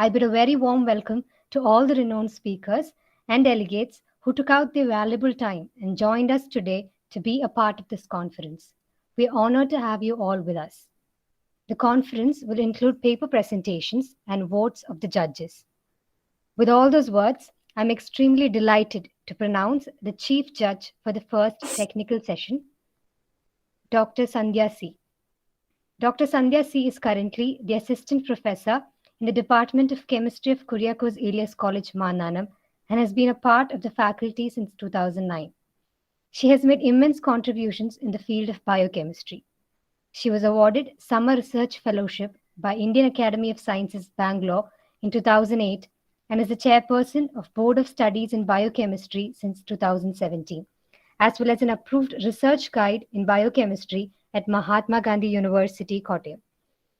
I bid a very warm welcome to all the renowned speakers and delegates who took out their valuable time and joined us today to be a part of this conference. We are honored to have you all with us. The conference will include paper presentations and votes of the judges. With all those words, I'm extremely delighted to pronounce the Chief Judge for the first technical session, Dr. Sandhya C. Dr. Sandhya C. is currently the Assistant Professor in the Department of Chemistry of Kuriakose Elias College, Mananam, and has been a part of the faculty since 2009. She has made immense contributions in the field of biochemistry. She was awarded Summer Research Fellowship by Indian Academy of Sciences, Bangalore in 2008 and is the chairperson of Board of Studies in Biochemistry since 2017, as well as an approved research guide in biochemistry at Mahatma Gandhi University, Kottayam.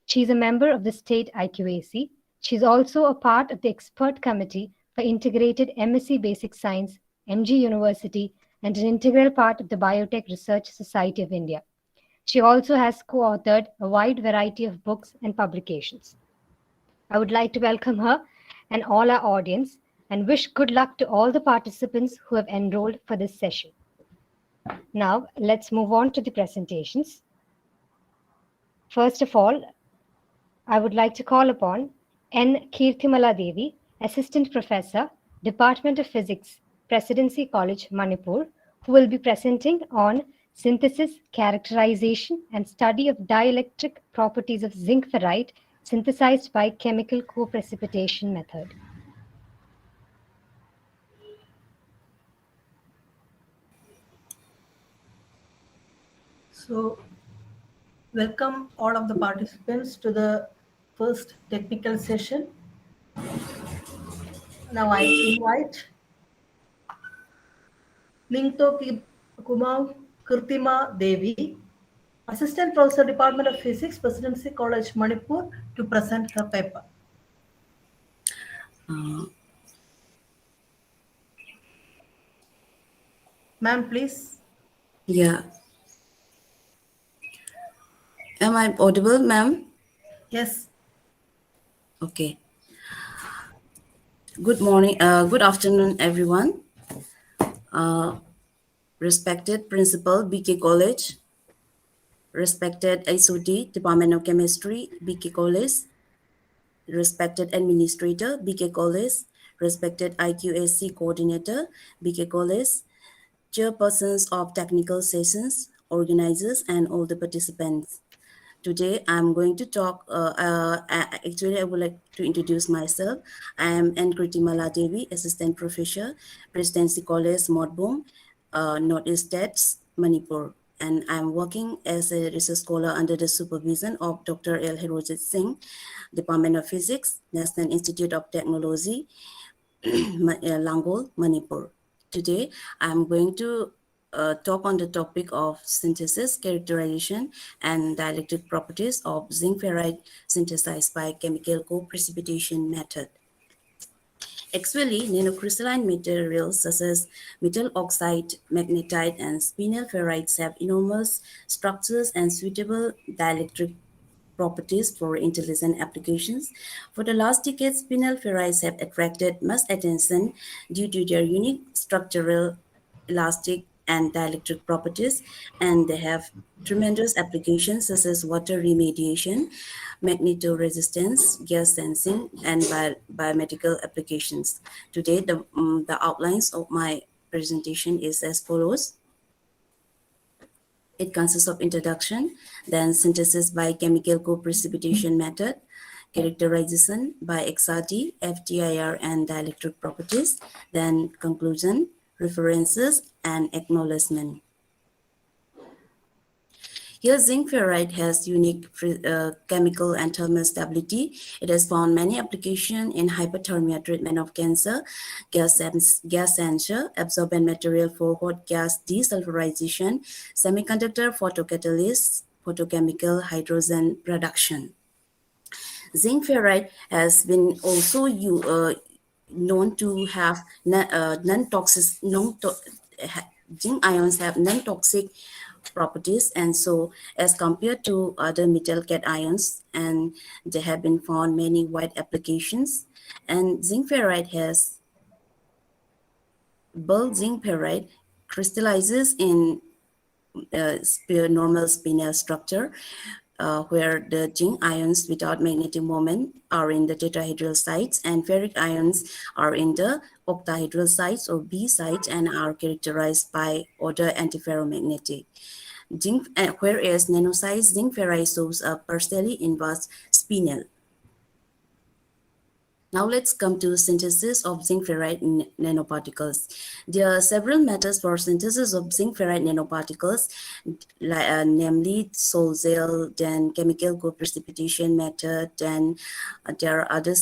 She is a member of the state IQAC. She is also a part of the expert committee for integrated MSc Basic Science, MG University, and an integral part of the Biotech Research Society of India. She also has co-authored a wide variety of books and publications. I would like to welcome her and all our audience and wish good luck to all the participants who have enrolled for this session. Now, let's move on to the presentations. First of all, I would like to call upon N. Kirtimala Devi, Assistant Professor, Department of Physics, Presidency College, Manipur, who will be presenting on synthesis, characterization, and study of dielectric properties of zinc ferrite synthesized by chemical co-precipitation method. So, welcome all of the participants to the first technical session. Now I invite Ningto Kumau Kirtima Devi, Assistant Professor, Department of Physics, Presidency College, Manipur, to present her paper. Ma'am, please. Yeah. Am I audible, ma'am? Yes. Okay. Good morning, good afternoon, everyone. Respected Principal, BK College. Respected HOD, Department of Chemistry, BK College. Respected Administrator, BK College. Respected IQAC Coordinator, BK College. Chairpersons of technical sessions, organizers, and all the participants. Today, I'm going to talk, actually, I would like to introduce myself. I am N. Kritimala Devi, Assistant Professor, Presidency College, Modbong, Northeast States, Manipur. And I'm working as a research scholar under the supervision of Dr. L. Hirojit Singh, Department of Physics, National Institute of Technology, Langol, Manipur. Today, I'm going to talk on the topic of synthesis, characterization, and dielectric properties of zinc ferrite synthesized by chemical co-precipitation method. Actually, nanocrystalline materials such as metal oxide, magnetite, and spinel ferrites have enormous structures and suitable dielectric properties for intelligent applications. For the last decade, spinel ferrites have attracted much attention due to their unique structural, elastic, and dielectric properties, and they have tremendous applications such as water remediation, magnetoresistance, gas sensing, and biomedical applications. Today, the outlines of my presentation is as follows. It consists of introduction, then synthesis by chemical co-precipitation method, characterization by XRD, FTIR, and dielectric properties, then conclusion, references, and acknowledgement. Here, zinc ferrite has unique chemical and thermal stability. It has found many applications in hyperthermia treatment of cancer, gas sensor, absorbent material for hot gas desulfurization, semiconductor photocatalysts, photochemical hydrogen production. Zinc ferrite has been also known to have non-toxic, zinc ions have non-toxic properties, and so as compared to other metal cations, and there have been found many wide applications. And zinc ferrite has bulk zinc ferrite crystallizes in normal spinel structure, where the zinc ions without magnetic moment are in the tetrahedral sites, and ferric ions are in the octahedral sites or B sites and are characterized by order antiferromagnetic. Zinc, whereas nanosized zinc ferrite shows a partially inverse spinel. Now let's come to synthesis of zinc ferrite nanoparticles. There are several methods for synthesis of zinc ferrite nanoparticles, namely Sol-Zel, then chemical co-precipitation method, then there are other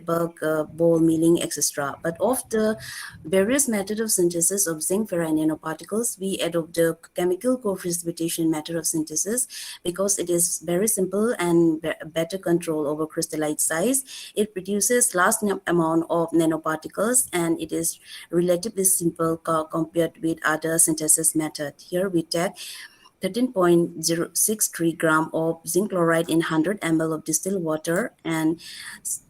bulk ball milling, etc. But of the various methods of synthesis of zinc ferrite nanoparticles, we adopt the chemical co-precipitation method of synthesis because it is very simple and better control over crystallite size. It produces large amount of nanoparticles, and it is relatively simple compared with other synthesis method. Here we take 13.063 gram of zinc chloride in 100 ml of distilled water and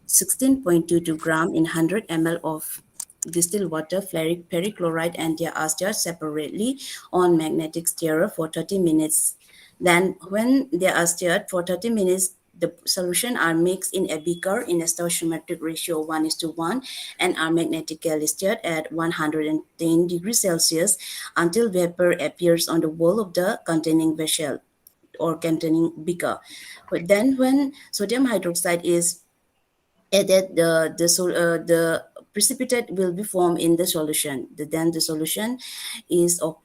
16.22 gram in 100 ml of distilled water, ferric chloride, and they are stirred separately on magnetic stirrer for 30 minutes. Then when they are stirred for 30 minutes, the solution are mixed in a beaker in a stoichiometric ratio 1:1 and are magnetically stirred at 110 degrees Celsius until vapor appears on the wall of the containing vessel or containing beaker. But then when sodium hydroxide is added, the precipitate will be formed in the solution. Then the solution is of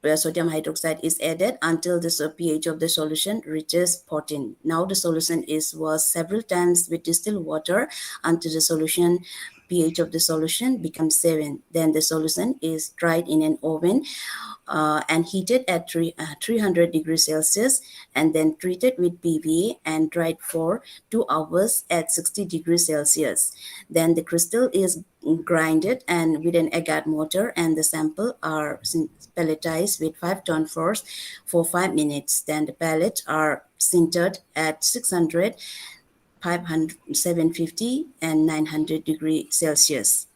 where sodium hydroxide is added until the pH of the solution reaches 14. Now the solution is washed several times with distilled water until the solution pH of the solution becomes 7. Then the solution is dried in an oven and heated at 300 degrees Celsius, and then treated with PVA and dried for 2 hours at 60 degrees Celsius. Then the crystal is grinded and with an agate mortar, and the sample are pelletized with 5-ton force for 5 minutes. Then the pellets are sintered at 600, 500, 750, and 900 degrees Celsius.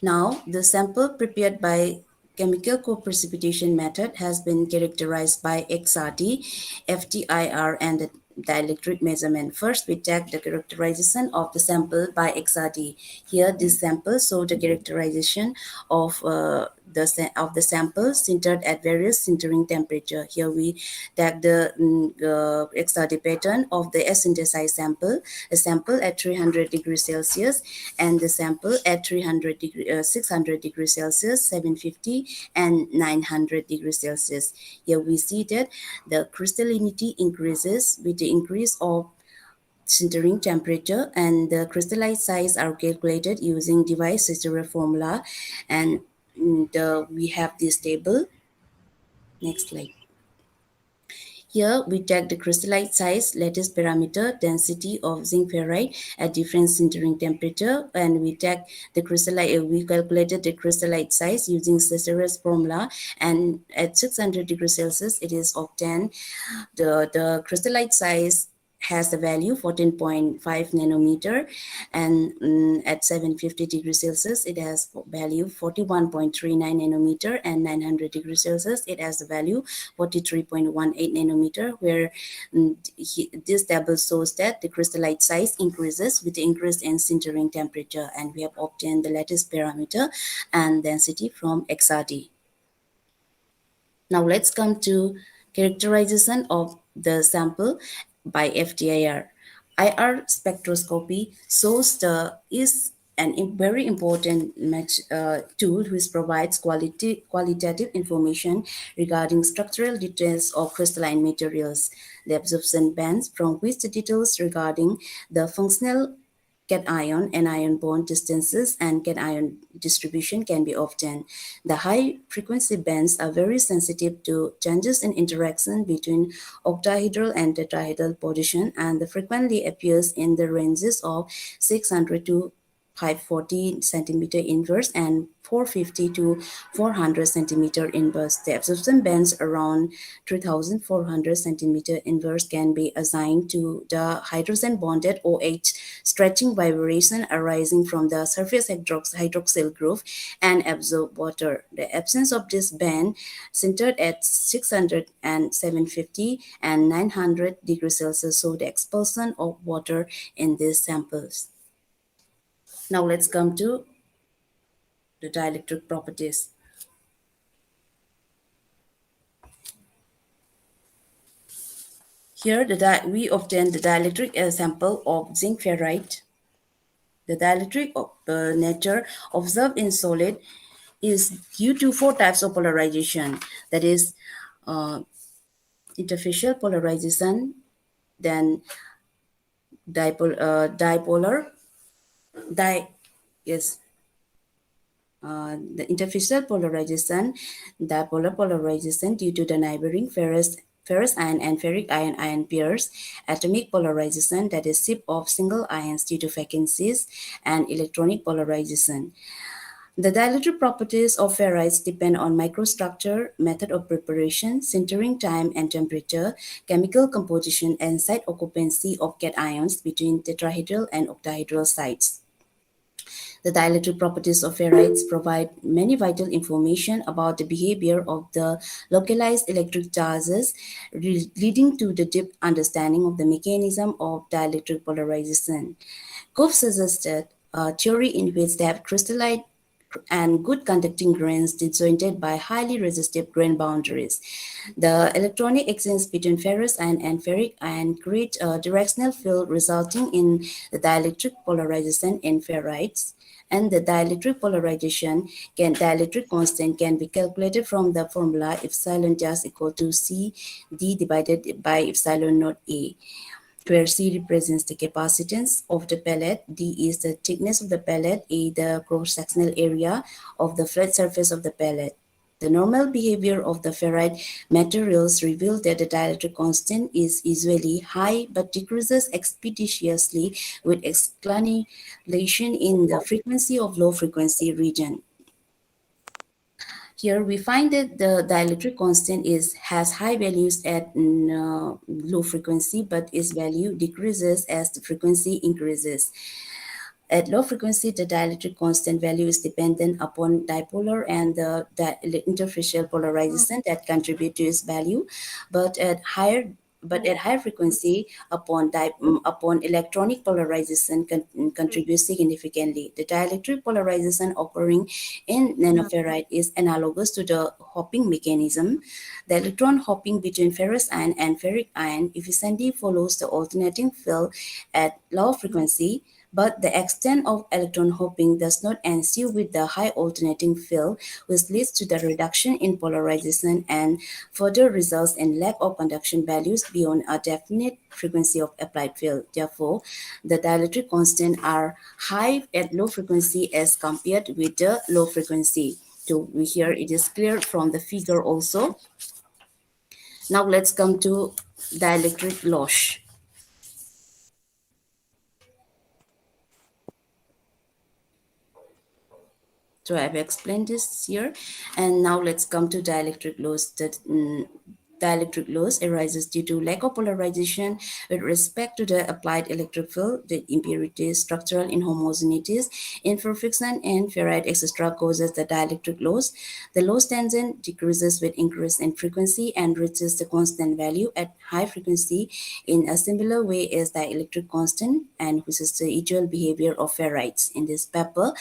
Now, the sample prepared by chemical co-precipitation method has been characterized by XRT, FTIR, and the dielectric measurement. First, we take the characterization of the sample by XRT. Here, this sample shows the characterization of the sample sintered at various sintering temperature. Here we take the XRT pattern of the synthesized sample, a sample at 300 degrees Celsius, and the sample at 600 degrees Celsius, 750, and 900 degrees Celsius. Here we see that the crystallinity increases with the increase of sintering temperature, and the crystallite size are calculated using device Cicero formula, and we have this table. Next slide. Here we take the crystallite size, lattice parameter, density of zinc ferrite at different sintering temperature, and we take the crystallite. We calculated the crystallite size using Cicero's formula, and at 600 degrees Celsius it is obtained. The crystallite size has the value 14.5 nanometer, and at 750 degrees Celsius it has value 41.39 nanometer, and 900 degrees Celsius it has the value 43.18 nanometer, where this table shows that the crystallite size increases with the increase in sintering temperature, and we have obtained the lattice parameter and density from XRT. Now let's come to characterization of the sample by FTIR. IR spectroscopy shows is a very important tool which provides qualitative information regarding structural details of crystalline materials, the absorption bands from which the details regarding the functional cation, anion bond distances, and cation distribution can be obtained. The high frequency bands are very sensitive to changes in interaction between octahedral and tetrahedral position, and frequently appears in the ranges of 600 to 540 centimeter inverse and 450 to 400 centimeter inverse. The absorption bands around 3400 centimeter inverse can be assigned to the hydrogen bonded OH stretching vibration arising from the surface hydroxyl group and absorb water. The absence of this band centered at 600 and 750 and 900 degrees Celsius show the expulsion of water in these samples. Now let's come to the dielectric properties. Here we obtain the dielectric sample of zinc ferrite. The dielectric nature observed in solid is due to 4 types of polarization, that is interfacial polarization, then the interfacial polarization, dipolar polarization due to the neighboring ferrous ion and ferric ion pairs, atomic polarization, that is shift of single ions due to vacancies, and electronic polarization. The dielectric properties of ferrites depend on microstructure, method of preparation, sintering time and temperature, chemical composition, and site occupancy of cations between tetrahedral and octahedral sites. The dielectric properties of ferrites provide many vital information about the behavior of the localized electric charges, leading to the deep understanding of the mechanism of dielectric polarization. Koch suggested a theory in which they have crystalline and good conducting grains disjointed by highly resistive grain boundaries. The electronic exchange between ferrous ion and ferric ion create a directional field resulting in the dielectric polarization in ferrites. And the dielectric dielectric constant can be calculated from the formula epsilon just equal to C D divided by epsilon naught A, where C represents the capacitance of the pellet, D is the thickness of the pellet, A the cross-sectional area of the flat surface of the pellet. The normal behavior of the ferrite materials reveal that the dielectric constant is usually high but decreases expeditiously with escalation in the frequency of low frequency region. Here we find that the dielectric constant has high values at low frequency, but its value decreases as the frequency increases. At low frequency, the dielectric constant value is dependent upon dipolar and the interfacial polarization that contribute to its value, but at higher frequency, upon electronic polarization contributes significantly. The dielectric polarization occurring in nanoferrite is analogous to the hopping mechanism. The electron hopping between ferrous ion and ferric ion efficiently follows the alternating field at low frequency, but the extent of electron hopping does not ensue with the high alternating field, which leads to the reduction in polarization and further results in lack of conduction values beyond a definite frequency of applied field. Therefore, the dielectric constants are high at low frequency as compared with the low frequency. So here it is clear from the figure also. Now let's come to dielectric loss. So I've explained this here, and now let's come to dielectric loss. Dielectric loss arises due to lack of polarization with respect to the applied electric field, the impurities, structural inhomogeneities, imperfection in ferrite, etc. causes the dielectric loss. The loss tangent decreases with increase in frequency and reaches the constant value at high frequency in a similar way as dielectric constant, and which is the usual behavior of ferrites. In this paper,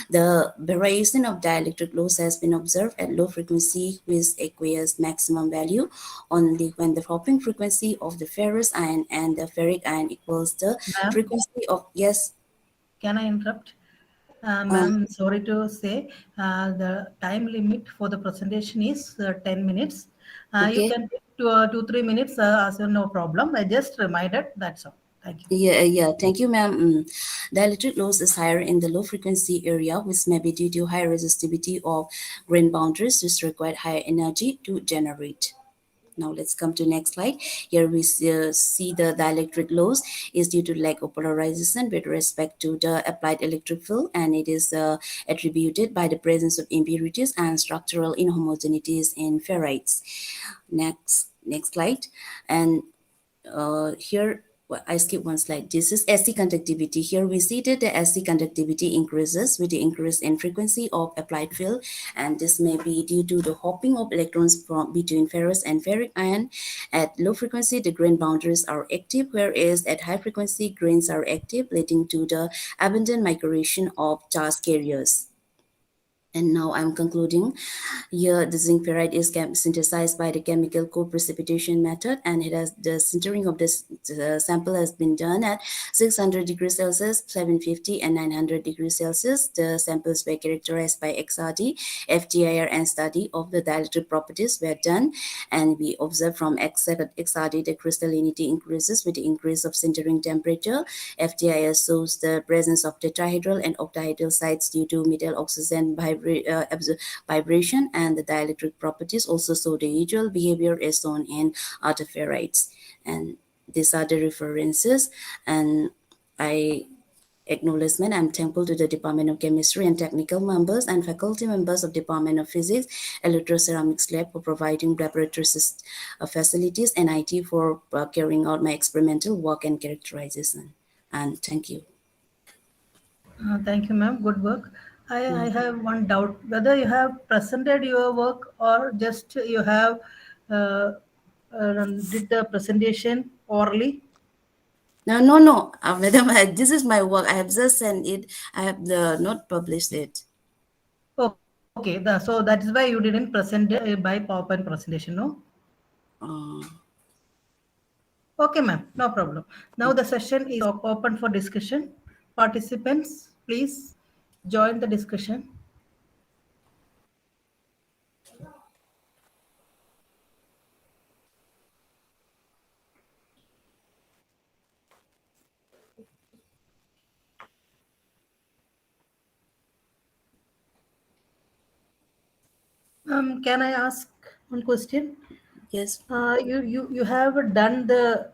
the variation of dielectric loss has been observed at low frequency with aqueous maximum value only when the hopping frequency of the ferrous ion and the ferric ion equals the frequency of, yes. Can I interrupt? Ma'am, sorry to say, the time limit for the presentation is 10 minutes. Okay. You can take 2-3 minutes, as no problem. I just reminded, that's all. Thank you. Yeah. Thank you, ma'am. Dielectric loss is higher in the low frequency area, which may be due to high resistivity of grain boundaries, which require higher energy to generate. Now let's come to next slide. Here we see the dielectric loss is due to lack of polarization with respect to the applied electric field, and it is attributed by the presence of impurities and structural inhomogeneities in ferrites. Next slide. And here, well, I skip one slide. This is SC conductivity. Here we see that the SC conductivity increases with the increase in frequency of applied field, and this may be due to the hopping of electrons from between ferrous and ferric ion. At low frequency, the grain boundaries are active, whereas at high frequency, grains are active, leading to the abundant migration of charge carriers. And now I'm concluding. Here, the zinc ferrite is synthesized by the chemical co-precipitation method, and it has the sintering of this sample has been done at 600 degrees Celsius, 750, and 900 degrees Celsius. The samples were characterized by XRD, FTIR, and study of the dielectric properties were done, and we observed from XRD the crystallinity increases with the increase of sintering temperature. FTIR shows the presence of tetrahedral and octahedral sites due to metal oxygen vibration, and the dielectric properties also show the usual behavior as shown in other ferrites. And these are the references, and acknowledgement. I'm thankful to the Department of Chemistry and technical members and faculty members of Department of Physics, Electroceramics Lab for providing laboratory facilities, and IT for carrying out my experimental work and characterization. And thank you. Thank you, ma'am. Good work. I have one doubt whether you have presented your work or just you have did the presentation orally. No, madam, this is my work. I have just sent it. I have not published it. Okay, so that is why you didn't present by PowerPoint presentation, no? Okay, ma'am, no problem. Now the session is open for discussion. Participants, please join the discussion. Can I ask one question? Yes. You have done the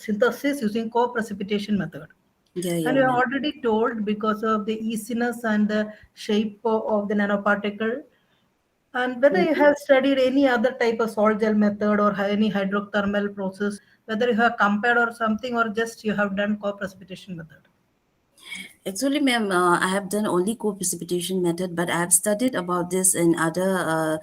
synthesis using co-precipitation method. Yeah, And you have ma'am. already told because of the easiness and the shape of the nanoparticle. And whether you have studied any other type of salt gel method or any hydrothermal process, whether you have compared or something, or just you have done co-precipitation method. Actually, ma'am, I have done only co-precipitation method, but I have studied about this in other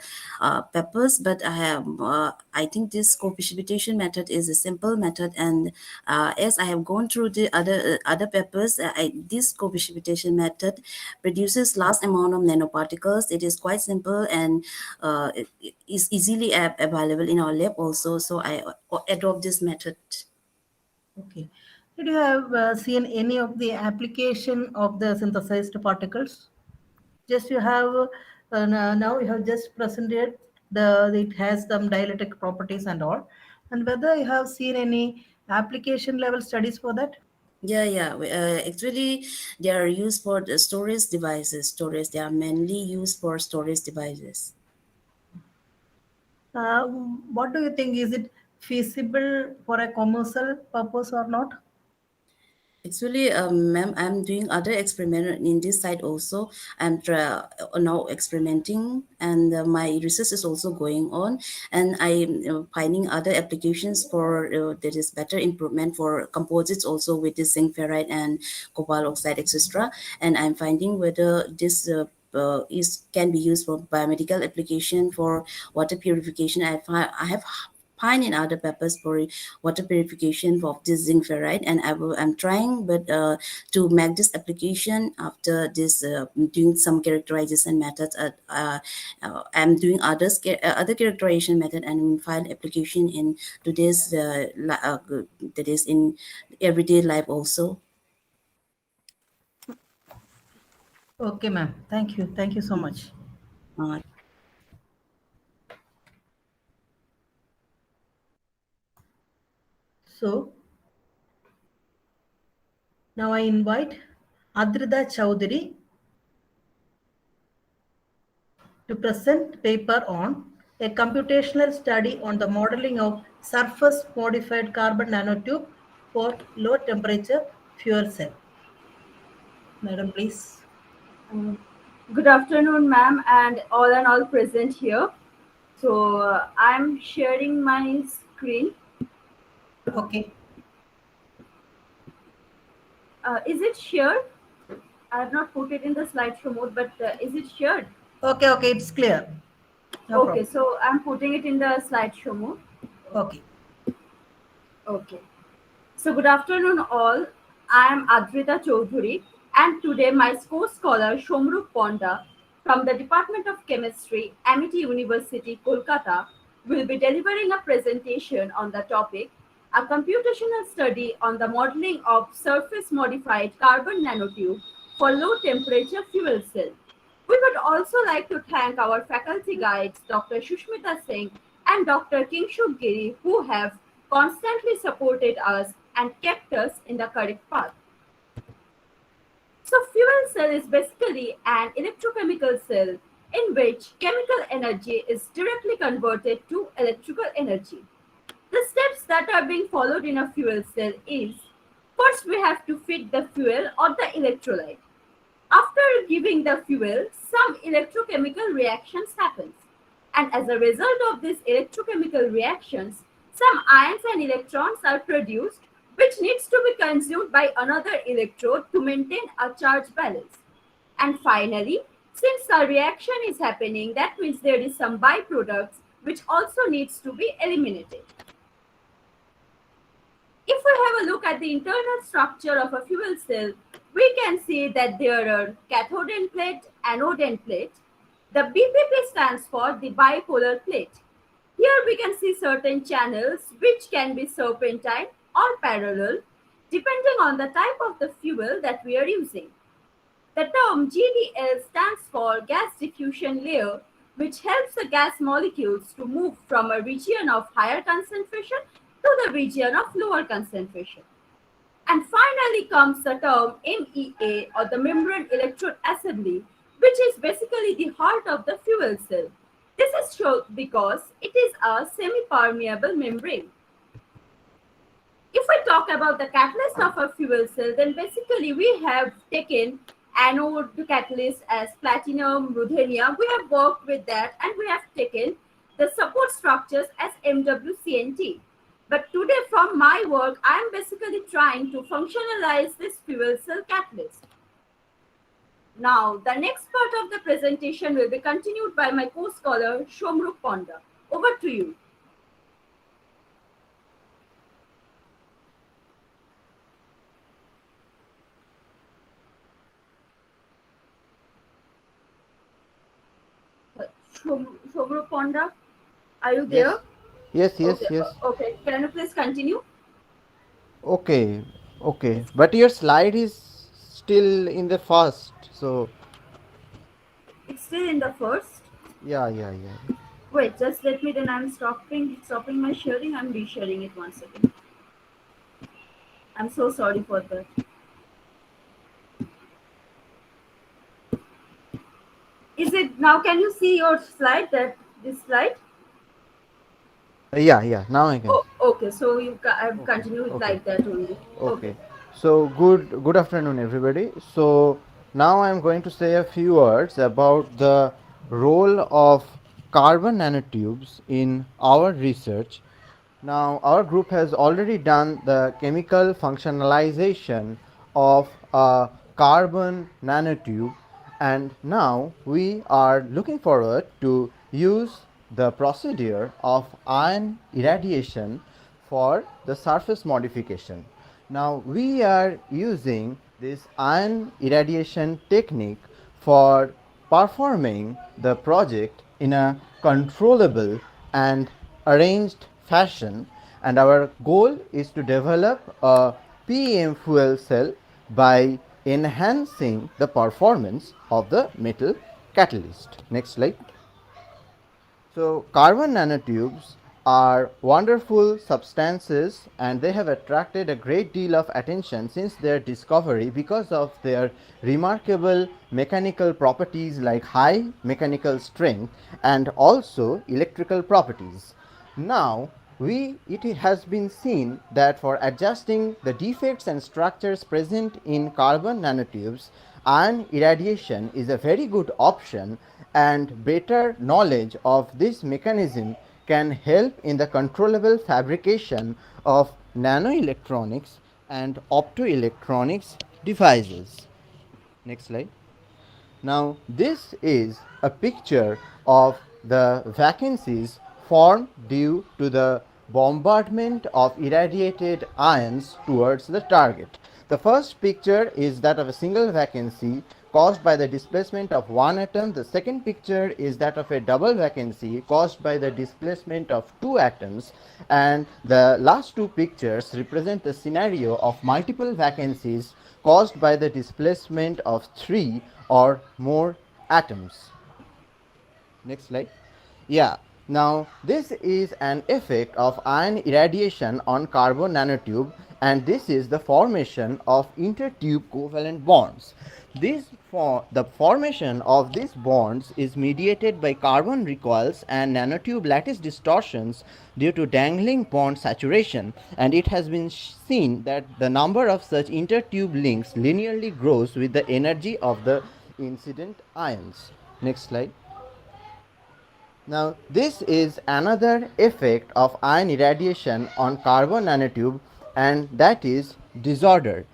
papers. But I think this co-precipitation method is a simple method, and as I have gone through the other papers, this co-precipitation method produces large amount of nanoparticles. It is quite simple, and it is easily available in our lab also. So I adopt this method. Okay. Did you have seen any of the application of the synthesized particles? Just you have now you have just presented it has some dielectric properties and all, and whether you have seen any application level studies for that. Yeah. Actually, they are used for the storage devices. They are mainly used for storage devices. What do you think? Is it feasible for a commercial purpose or not? Actually, ma'am, I'm doing other experiment in this side also. I'm now experimenting, and my research is also going on. And I'm finding other applications for there is better improvement for composites also with the zinc ferrite and cobalt oxide, etc. And I'm finding whether this can be used for biomedical application for water purification. I have find in other papers for water purification of this zinc ferrite, and I'm trying but to make this application after this doing some characterization methods. I'm doing other characterization method and find application in today's that is in everyday life also. Okay, ma'am. Thank you so much. Uh, So now I invite Adrida Chowdhury to present paper on a computational study on the modeling of surface modified carbon nanotube for low temperature fuel cell. Madam, please. Uh, Good afternoon, ma'am, and all present here. So I'm sharing my screen. Okay. Is it shared? I have not put it in the slideshow mode, but is it shared? Okay, okay, it's clear. No Okay, problem. so I'm putting it in the slideshow mode. Okay. Okay. So good afternoon all. I am Adrita Choudhury and today my co-scholar Shomrup Ponda from the Department of Chemistry, Amity University, Kolkata will be delivering a presentation on the topic a computational study on the modeling of surface modified carbon nanotube for low temperature fuel cell. We would also like to thank our faculty guides, Dr. Shushmita Singh and Dr. Kingshuk Giri, who have constantly supported us and kept us in the correct path. So, fuel cell is basically an electrochemical cell in which chemical energy is directly converted to electrical energy. The steps that are being followed in a fuel cell is first we have to feed the fuel or the electrolyte. After giving the fuel, some electrochemical reactions happens. And as a result of these electrochemical reactions, some ions and electrons are produced which needs to be consumed by another electrode to maintain a charge balance. And finally, since a reaction is happening, that means there is some byproducts which also needs to be eliminated. If we have a look at the internal structure of a fuel cell, we can see that there are cathode end plate, anode end plate. The BPP stands for the bipolar plate. Here we can see certain channels which can be serpentine or parallel depending on the type of the fuel that we are using. The term GDL stands for gas diffusion layer, which helps the gas molecules to move from a region of higher concentration to the region of lower concentration. And finally comes the term MEA or the membrane electrode assembly, which is basically the heart of the fuel cell. This is shown because it is a semi-permeable membrane. If we talk about the catalyst of a fuel cell, then basically we have taken anode catalyst as platinum, ruthenium. We have worked with that and we have taken the support structures as MWCNT. But today from my work, I am basically trying to functionalize this fuel cell catalyst. Now, the next part of the presentation will be continued by my co-scholar Shomrup Ponda. Over to you. Shomrup Ponda, are you there? Yes, yes, Okay, yes. okay. Can you please continue? Okay, okay. But your slide is still in the first. So, It's still in the first. yeah. Wait, just let me. Then I'm stopping my sharing. I'm resharing it once again. I'm so sorry for that. Is it now? Can you see your slide? This slide? Yeah. Now I can. Oh, okay. So I've Okay, continued okay, like that only. Okay. okay. So, good afternoon, everybody. So, now I am going to say a few words about the role of carbon nanotubes in our research. Now, our group has already done the chemical functionalization of a carbon nanotube, and now we are looking forward to use the procedure of ion irradiation for the surface modification. Now, we are using this ion irradiation technique for performing the project in a controllable and arranged fashion, and our goal is to develop a PEM fuel cell by enhancing the performance of the metal catalyst. Next slide. So, carbon nanotubes are wonderful substances, and they have attracted a great deal of attention since their discovery because of their remarkable mechanical properties like high mechanical strength and also electrical properties. Now, it has been seen that for adjusting the defects and structures present in carbon nanotubes, ion irradiation is a very good option, and better knowledge of this mechanism can help in the controllable fabrication of nanoelectronics and optoelectronics devices. Next slide. Now, this is a picture of the vacancies formed due to the bombardment of irradiated ions towards the target. The first picture is that of a single vacancy caused by the displacement of one atom. The second picture is that of a double vacancy caused by the displacement of two atoms. And the last two pictures represent the scenario of multiple vacancies caused by the displacement of three or more atoms. Next slide. Yeah. Now, this is an effect of ion irradiation on carbon nanotube, and this is the formation of intertube covalent bonds. The formation of these bonds is mediated by carbon recoils and nanotube lattice distortions due to dangling bond saturation, and it has been seen that the number of such intertube links linearly grows with the energy of the incident ions. Next slide. Now, this is another effect of ion irradiation on carbon nanotube, and that is disorder.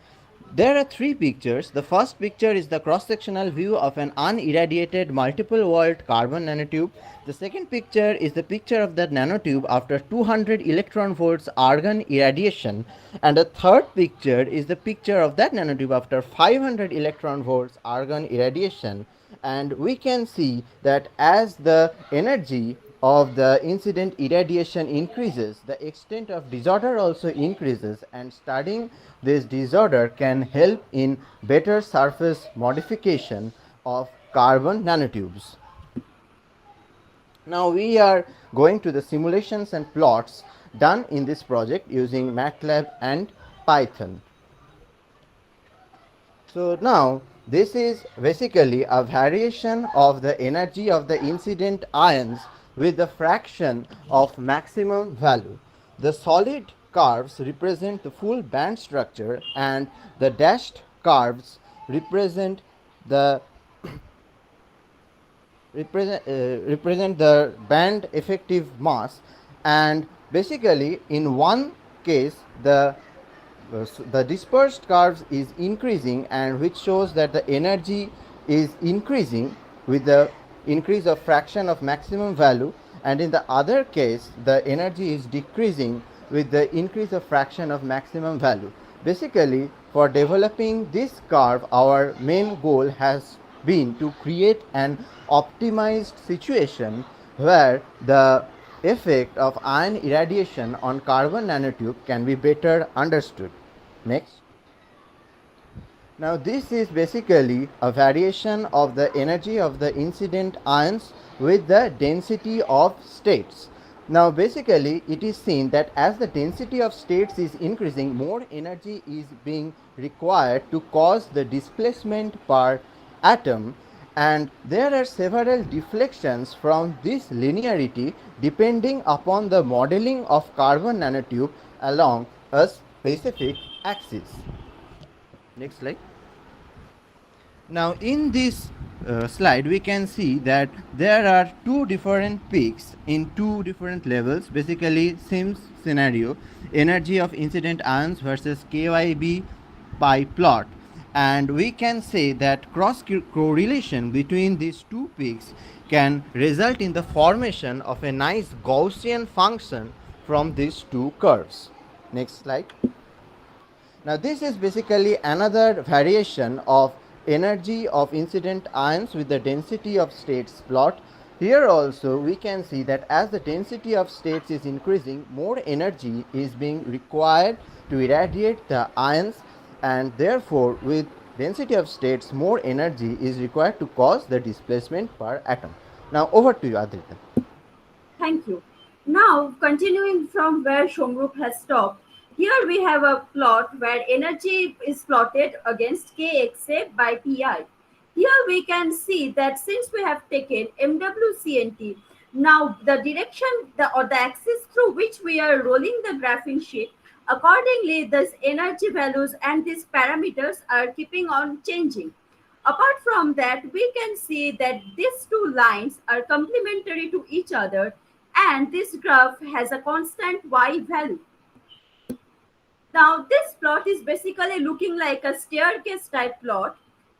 There are three pictures. The first picture is the cross-sectional view of an unirradiated multiple-volt carbon nanotube. The second picture is the picture of that nanotube after 200 electron volts argon irradiation. And the third picture is the picture of that nanotube after 500 electron volts argon irradiation. And we can see that as the energy of the incident irradiation increases, the extent of disorder also increases, and studying this disorder can help in better surface modification of carbon nanotubes. Now, we are going to the simulations and plots done in this project using MATLAB and Python. So, now this is basically a variation of the energy of the incident ions with the fraction of maximum value. The solid curves represent the full band structure, and the dashed curves represent the band effective mass. And basically, in one case, the dispersed curves is increasing, and which shows that the energy is increasing with the increase of fraction of maximum value, and in the other case the energy is decreasing with the increase of fraction of maximum value. Basically, for developing this curve, our main goal has been to create an optimized situation where the effect of ion irradiation on carbon nanotube can be better understood. Next. Now, this is basically a variation of the energy of the incident ions with the density of states. Now, basically, it is seen that as the density of states is increasing, more energy is being required to cause the displacement per atom, and there are several deflections from this linearity depending upon the modeling of carbon nanotube along a specific axis. Next slide. Now, in this slide, we can see that there are two different peaks in two different levels. Basically, same scenario, energy of incident ions versus KYB by plot, and we can say that cross correlation between these two peaks can result in the formation of a nice Gaussian function from these two curves. Next slide. Now, this is basically another variation of energy of incident ions with the density of states plot. Here also we can see that as the density of states is increasing, more energy is being required to irradiate the ions, and therefore with density of states more energy is required to cause the displacement per atom. Now, over to you, Adrita. Thank you. Now, continuing from where Shomrup has stopped, here we have a plot where energy is plotted against Kxa by Pi. Here we can see that since we have taken MWCNT, now the direction or the axis through which we are rolling the graphing sheet, accordingly these energy values and these parameters are keeping on changing. Apart from that, we can see that these two lines are complementary to each other and this graph has a constant y value. Now, this plot is basically looking like a staircase type plot.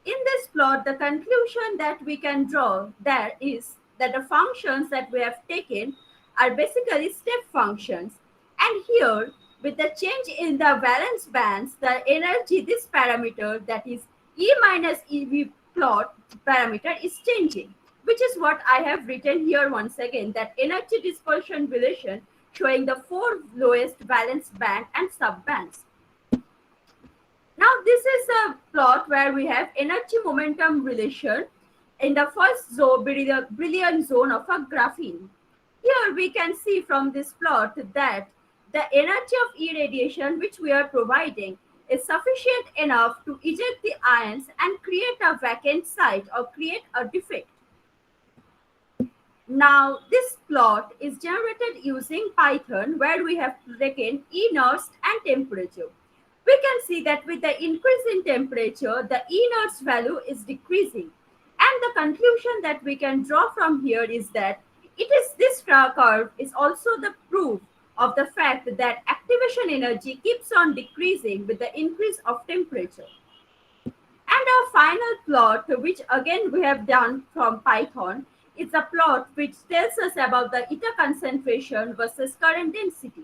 In this plot, the conclusion that we can draw there is that the functions that we have taken are basically step functions. And here, with the change in the valence bands, the energy, this parameter that is E minus EV plot parameter is changing, which is what I have written here once again, that energy dispersion relation showing the four lowest valence band and subbands. Now this is a plot where we have energy momentum relation in the first zone, brilliant zone of a graphene. Here we can see from this plot that the energy of irradiation which we are providing is sufficient enough to eject the ions and create a vacant site or create a defect. Now, this plot is generated using Python where we have taken inerts and temperature. We can see that with the increase in temperature, the inerts value is decreasing. And the conclusion that we can draw from here is that this curve is also the proof of the fact that activation energy keeps on decreasing with the increase of temperature. And our final plot, which again we have done from Python, is a plot which tells us about the eta concentration versus current density.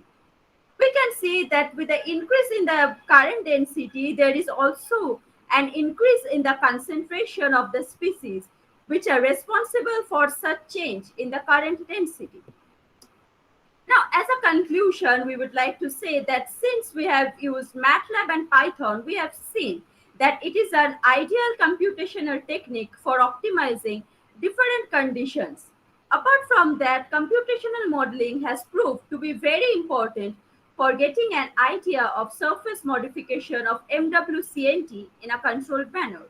We can see that with the increase in the current density, there is also an increase in the concentration of the species, which are responsible for such change in the current density. Now, as a conclusion, we would like to say that since we have used MATLAB and Python, we have seen that it is an ideal computational technique for optimizing different conditions. Apart from that, computational modeling has proved to be very important for getting an idea of surface modification of MWCNT in a controlled manner.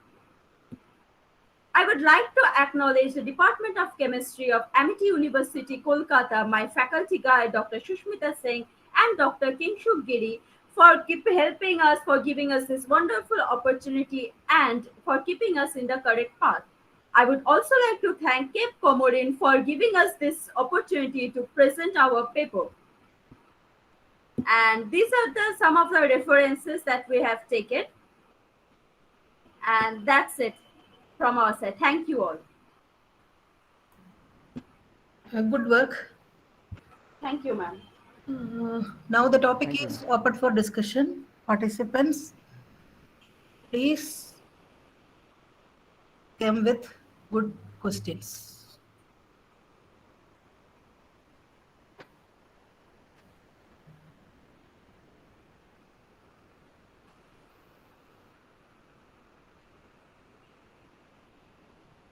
I would like to acknowledge the Department of Chemistry of Amity University, Kolkata, my faculty guide, Dr. Shushmita Singh, and Dr. Kingshuk Giri for helping us, for giving us this wonderful opportunity and for keeping us in the correct path. I would also like to thank Cape Comorin for giving us this opportunity to present our paper. And these are some of the references that we have taken. And that's it from our side. Thank you all. Good work. Thank you, ma'am. Now the topic is open for discussion. Participants, please come with good questions.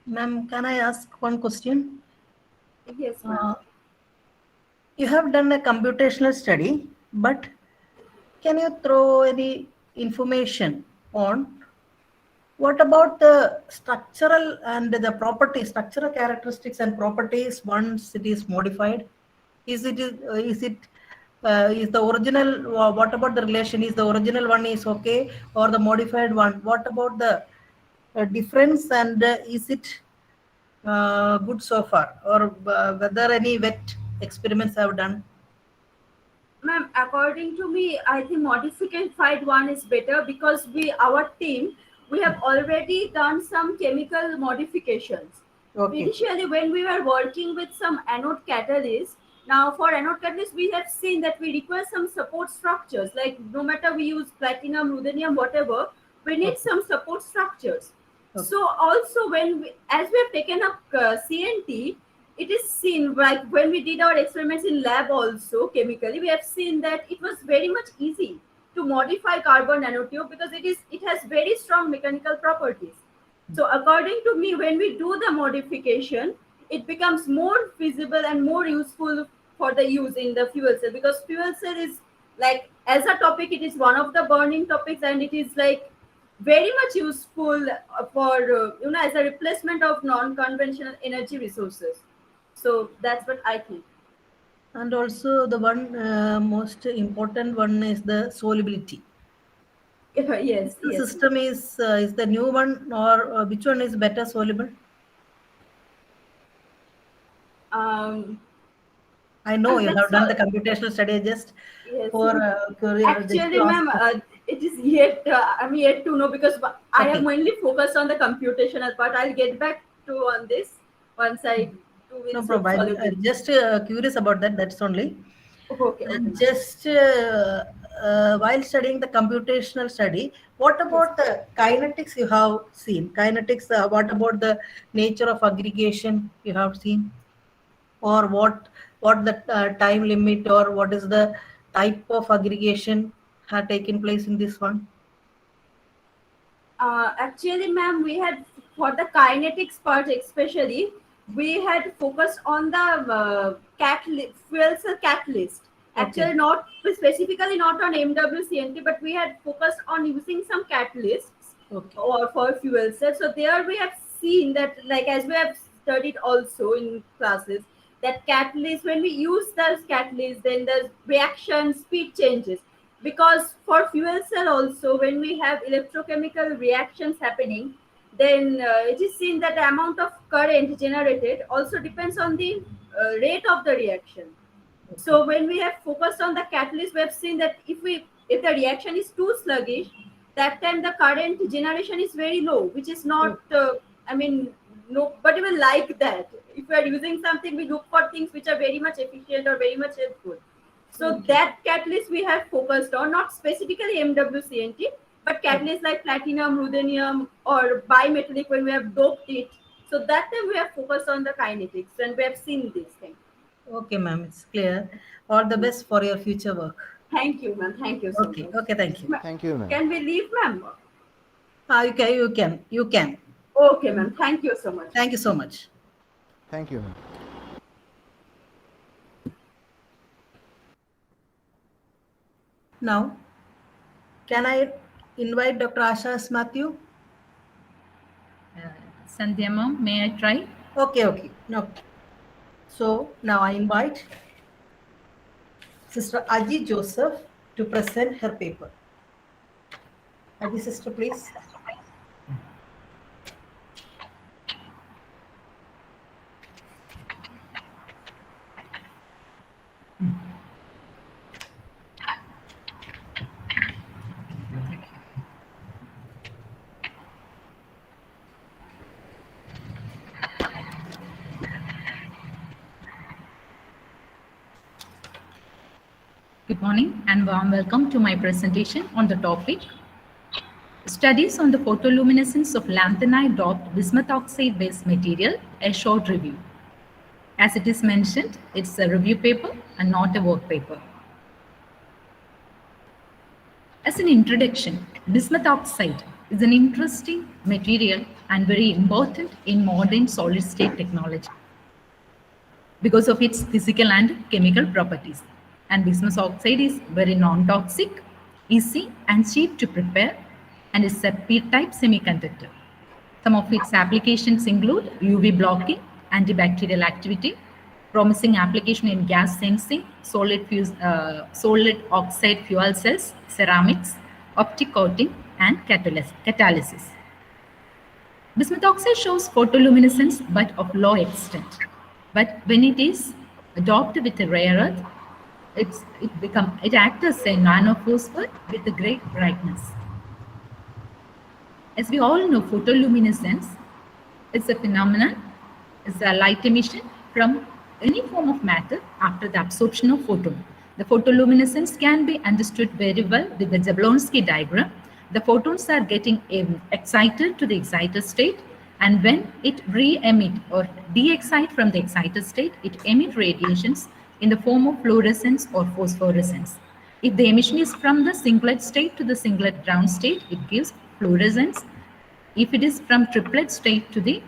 Ma'am, can I ask one question? Yes, ma'am. You have done a computational study, but can you throw any information on what about the structural and the properties, structural characteristics and properties once it is modified? Is the original, what about the relation? Is the original one is okay or the modified one? What about the difference and is it good so far, or whether any wet experiments have done? Ma'am, according to me, I think modified one is better because our team, we have already done some chemical modifications. Okay. Initially, when we were working with some anode catalysts, now for anode catalysts, we have seen that we require some support structures. Like no matter we use platinum, ruthenium, whatever, we need some support structures. Okay. So also as we have taken up CNT, it is seen like when we did our experiments in lab also chemically, we have seen that it was very much easy to modify carbon nanotube because it has very strong mechanical properties. So according to me, when we do the modification, it becomes more feasible and more useful for the use in the fuel cell, because fuel cell is like, as a topic, it is one of the burning topics, and it is like very much useful for as a replacement of non-conventional energy resources. So that's what I think. And also the one most important one is the solubility. Yes, The yes. system is the new one, or which one is better soluble? Um, I know you that's have done all. the computational study just Yes. for just Actually, to ask. ma'am, it is yet, I'm yet to know, because I have Okay, mainly focused on the computational part. I'll get back to on this once I do no with problem. I'm solubility. just curious about that. That's only. Okay, okay, And ma'am. just while studying the computational study, what Yes. about the kinetics you have seen? Kinetics, what about the nature of aggregation you have seen? Or what the time limit, or what is the type of aggregation had taken place in this one? Actually, ma'am, we had, for the kinetics part especially, we had focused on the fuel cell catalyst. Okay, Actually, not specifically not on MWCNT, but we had focused on using some catalysts okay, or for fuel cell. So there we have seen that, like, as we have studied also in classes, that catalyst, when we use those catalysts, then the reaction speed changes, because for fuel cell also, when we have electrochemical reactions happening, then it is seen that the amount of current generated also depends on the rate of the reaction. okay, So when we have focused on the catalyst, we have seen that if the reaction is too sluggish, that time the current generation is very low, which is not, okay, I mean, nobody will like that. If we are using something, we look for things which are very much efficient or very much helpful. So okay, that catalyst we have focused on, not specifically MWCNT, but okay. catalysts like platinum, ruthenium, or bimetallic, when we have doped it. So that time we have focused on the kinetics, and we have seen this thing. Okay, ma'am, it's clear. All the best for your future work. Thank you, ma'am. Thank you so Okay, much. okay, thank you. Ma- Thank you, ma'am. Can we leave, ma'am? You can. Okay, ma'am. Thank you so much. Thank you so much. Thank you, ma'am. Now, can I invite Dr. Asha's Matthew? Sandhya ma'am, may I try? Okay, okay. No. So now I invite Sister Aji Joseph to present her paper. Aji sister, please. Good morning and warm welcome to my presentation on the topic Studies on the photoluminescence of lanthanide doped bismuth oxide based material, a short review. As it is mentioned, it's a review paper and not a work paper. As an introduction, bismuth oxide is an interesting material and very important in modern solid state technology because of its physical and chemical properties. And bismuth oxide is very non-toxic, easy and cheap to prepare, and is a p-type semiconductor. Some of its applications include UV blocking, antibacterial activity, promising application in gas sensing, solid oxide fuel cells, ceramics, optic coating, and catalysis. Bismuth oxide shows photoluminescence but of low extent. But when it is doped with a rare earth, it acts as a nanophosphor with a great brightness. As we all know, photoluminescence is a phenomenon, is a light emission from any form of matter after the absorption of photon. The photoluminescence can be understood very well with the Jablonski diagram. The photons are getting excited to the excited state, and when it re-emit or de-excite from the excited state, it emit radiations in the form of fluorescence or phosphorescence. If the emission is from the singlet state to the singlet ground state, it gives fluorescence. If it is from triplet state to the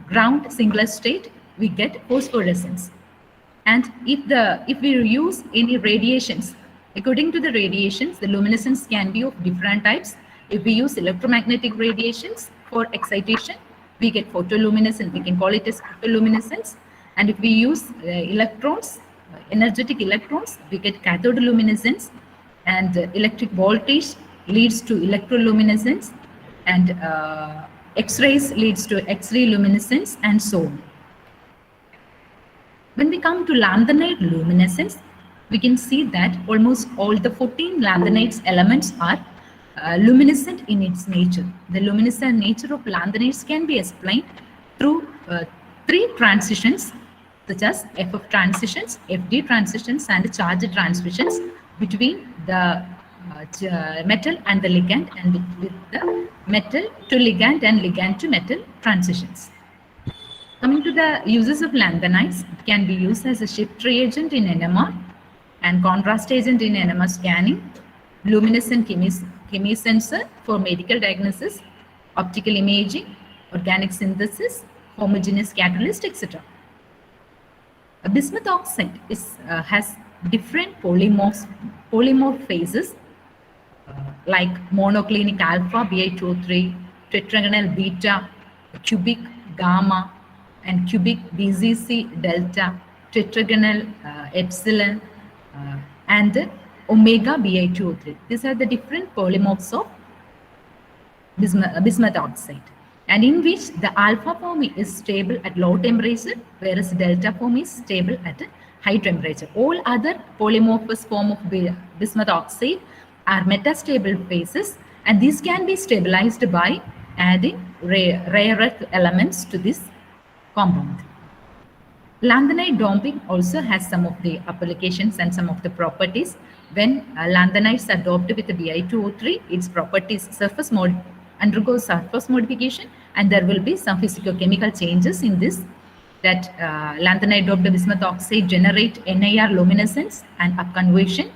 ground singlet state, we get phosphorescence. And if we use any radiations, according to the radiations, the luminescence can be of different types. If we use electromagnetic radiations for excitation, we get photoluminescence. We can call it as photoluminescence. And if we use electrons, energetic electrons, we get cathode luminescence. And electric voltage leads to electroluminescence. And X-rays leads to X-ray luminescence, and so on. When we come to Landonite luminescence, we can see that almost all the 14 Landonite elements are luminescent in its nature. The luminescent nature of Landonites can be explained through 3 transitions, such as FF transitions, FD transitions, and charge transitions between the metal and the ligand, and with the metal to ligand and ligand to metal transitions. Coming to the uses of Landonites, it can be used as a shift reagent in NMR and contrast agent in NMR scanning, luminescent chemisensor for medical diagnosis, optical imaging, organic synthesis, homogeneous catalyst, etc. Bismuth oxide has different polymorph phases like monoclinic alpha, Bi2O3, tetragonal beta, cubic gamma, and cubic BZC delta, tetragonal epsilon, and omega Bi2O3. These are the different polymorphs of bismuth oxide, and in which the alpha form is stable at low temperature, whereas delta form is stable at a high temperature. All other polymorphous form of bismuth oxide are metastable phases, and these can be stabilized by adding rare earth elements to this compound. Landonite doping also has some of the applications and some of the properties. When landonites are doped with the Bi2O3, its properties undergo surface modification, and there will be some physicochemical changes in this. That landonite doped bismuth oxide generate NIR luminescence and upconversion,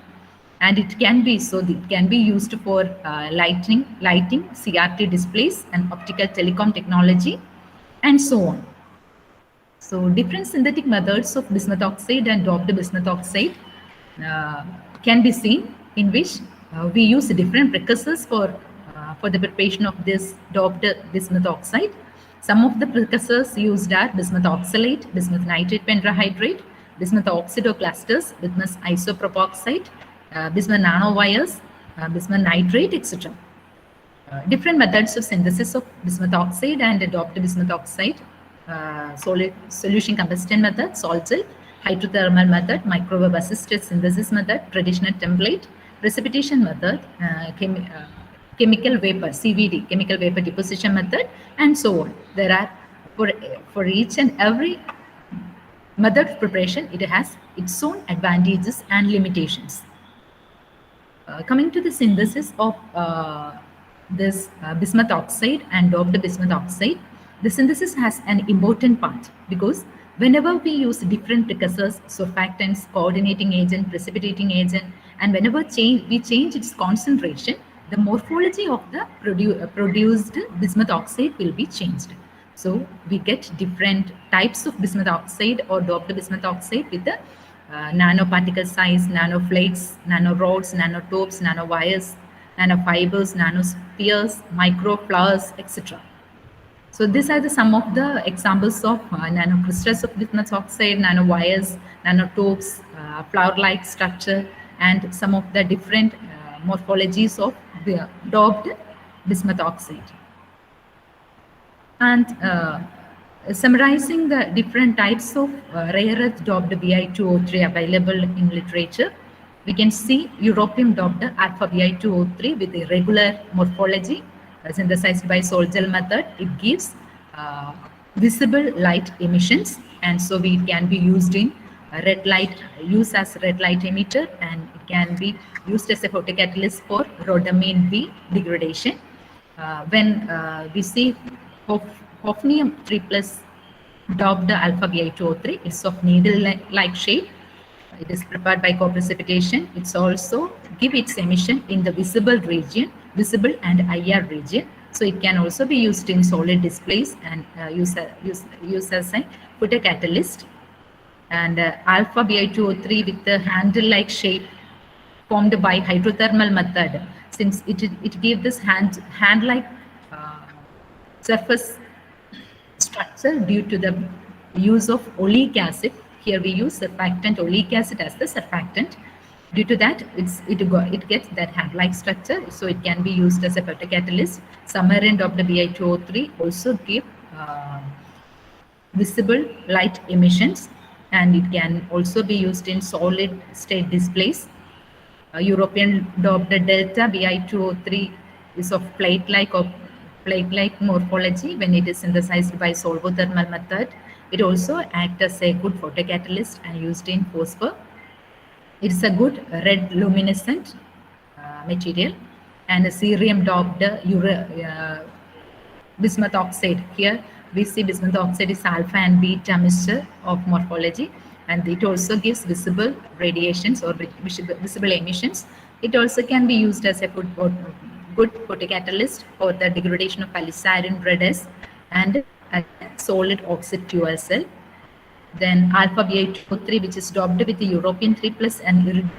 and it can be used for lighting, CRT displays, and optical telecom technology, and so on. So different synthetic methods of bismuth oxide and doped bismuth oxide can be seen, in which we use different precursors for the preparation of this doped bismuth oxide. Some of the precursors used are bismuth oxalate, bismuth nitrate pentahydrate, bismuth oxidoclasters, bismuth isopropoxide, bismuth nanowires, bismuth nitrate, etc. Different methods of synthesis of bismuth oxide and doped bismuth oxide: solid solution combustion method, salt cell, hydrothermal method, microwave assisted synthesis method, traditional template, precipitation method, chemical vapor, CVD, chemical vapor deposition method, and so on. There are, for each and every method of preparation, it has its own advantages and limitations. Coming to the synthesis of this bismuth oxide and doped bismuth oxide, the synthesis has an important part, because whenever we use different precursors, surfactants, coordinating agent, precipitating agent, and whenever we change its concentration, the morphology of the produced bismuth oxide will be changed. So we get different types of bismuth oxide or doped bismuth oxide with the nanoparticle size, nanoflakes, nanorods, nanotubes, nanowires, nanofibers, nanospheres, microflowers, etc. So these are some of the examples of nanocrystals of bismuth oxide, nanowires, nanotubes, flower-like structure, and some of the different morphologies of the doped bismuth oxide. And summarizing the different types of rare earth doped Bi2O3 available in literature, we can see europium doped alpha Bi2O3 with irregular morphology, synthesized by salt gel method. It gives visible light emissions, and so it can be used in red light emitter, and it can be used as a photocatalyst for rhodamine B degradation. When we see hafnium 3+ doped alpha Bi2O3, it's of needle-like shape. It is prepared by co-precipitation. It's also give its emission in the visible region, visible and IR region. So it can also be used in solid displays and use as a photocatalyst. And alpha Bi2O3 with the handle-like shape formed by hydrothermal method, since it gave this hand-like surface structure due to the use of oleic acid. Here we use surfactant oleic acid as the surfactant. Due to that, it gets that hand-like structure, so it can be used as a photocatalyst. Summer end of the Bi2O3 also give visible light emissions, and it can also be used in solid state displays. European doped delta Bi2O3 is of plate-like morphology when it is synthesized by solvothermal method. It also acts as a good photocatalyst and used in phosphor. It's a good red luminescent material, and a cerium doped bismuth oxide. Here we see bismuth oxide is alpha and beta mixture of morphology, and it also gives visible radiations or visible emissions. It also can be used as a good photocatalyst for the degradation of alizarin redes and a solid oxide fuel cell. Then alpha Bi2O3, which is doped with the European 3 plus and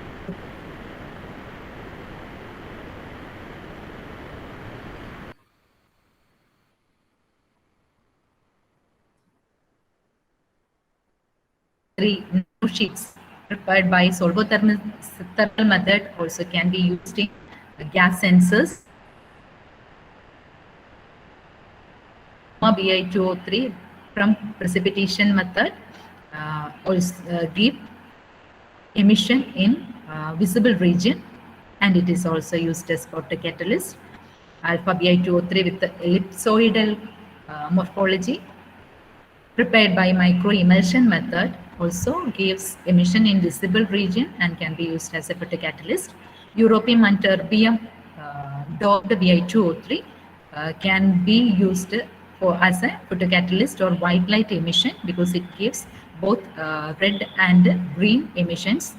three sheets prepared by solvothermal thermal method also can be used in gas sensors. Bi2O3 from precipitation method also give emission in visible region, and it is also used as photocatalyst. Alpha Bi2O3 with the ellipsoidal morphology prepared by microemulsion method also gives emission in visible region and can be used as a photocatalyst. Europium and terbium doped Bi2O3 can be used as a photocatalyst or white light emission because it gives both red and green emissions.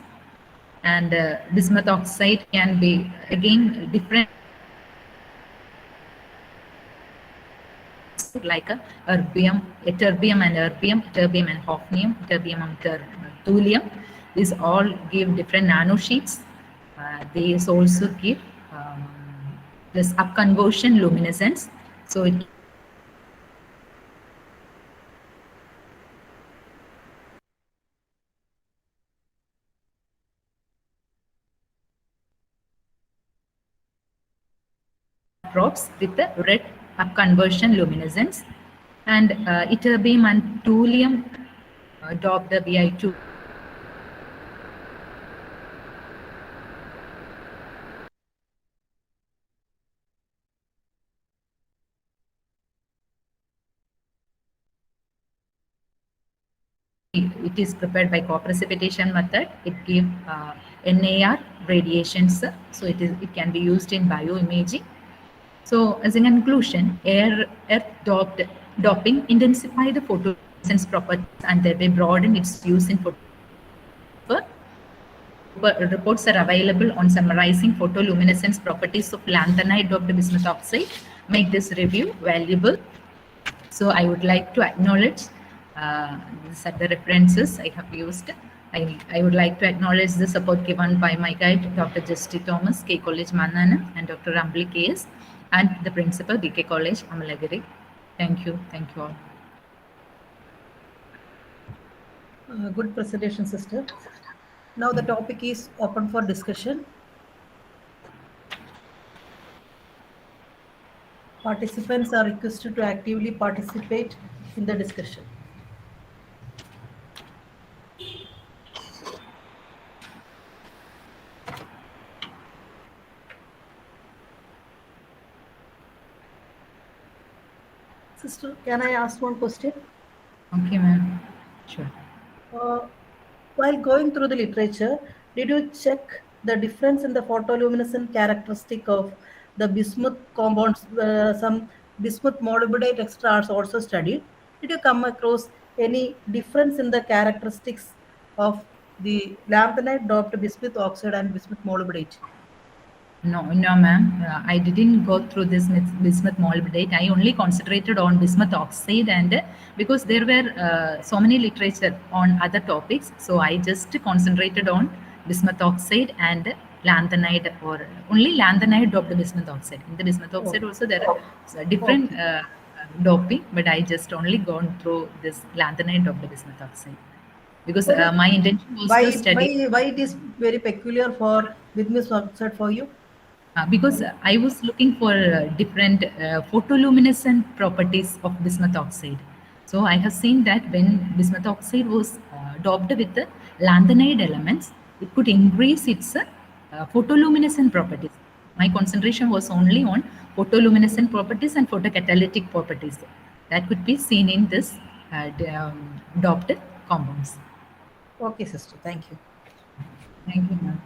And bismuth oxide can be again different, like a terbium and hafnium, terbium and thulium. These all give different nanosheets. These also give this upconversion luminescence. So it drops with the red upconversion luminescence, and ytterbium and thulium doped Bi2 it is prepared by co-precipitation method. It gives NAR radiations, so it can be used in bioimaging. So as in conclusion, earth doping intensify the photoluminescence properties and thereby broaden its use in photography. Reports are available on summarizing photoluminescence properties of Landonite doped bismuth oxide. Make this review valuable. So I would like to acknowledge these are the references I have used. I would like to acknowledge the support given by my guide, Dr. Justy Thomas, K College Mannanam, and Dr. Rambli KS, and the principal, BK College, Amalagiri. Thank you. Thank you all. Good presentation, sister. Now the topic is open for discussion. Participants are requested to actively participate in the discussion. Sister, can I ask one question? Okay, ma'am. Sure. While going through the literature, did you check the difference in the photoluminescent characteristic of the bismuth compounds? Some bismuth molybdenate extras also studied. Did you come across any difference in the characteristics of the lanthanide doped bismuth oxide and bismuth molybdenate? No, ma'am. I didn't go through this bismuth molybdate. I only concentrated on bismuth oxide, and because there were so many literature on other topics, so I just concentrated on bismuth oxide and lanthanide, or only lanthanide doped bismuth oxide. In the bismuth oxide also there are different Okay. doping, but I just only gone through this lanthanide doped bismuth oxide because What is, my intention was to study. why it is very peculiar for Bismuth oxide for you? Because I was looking for different photoluminescent properties of bismuth oxide. So I have seen that when bismuth oxide was doped with the lanthanide elements, it could increase its photoluminescent properties. My concentration was only on photoluminescent properties and photocatalytic properties that could be seen in this doped compounds. Okay, sister. Thank you. Thank you, ma'am.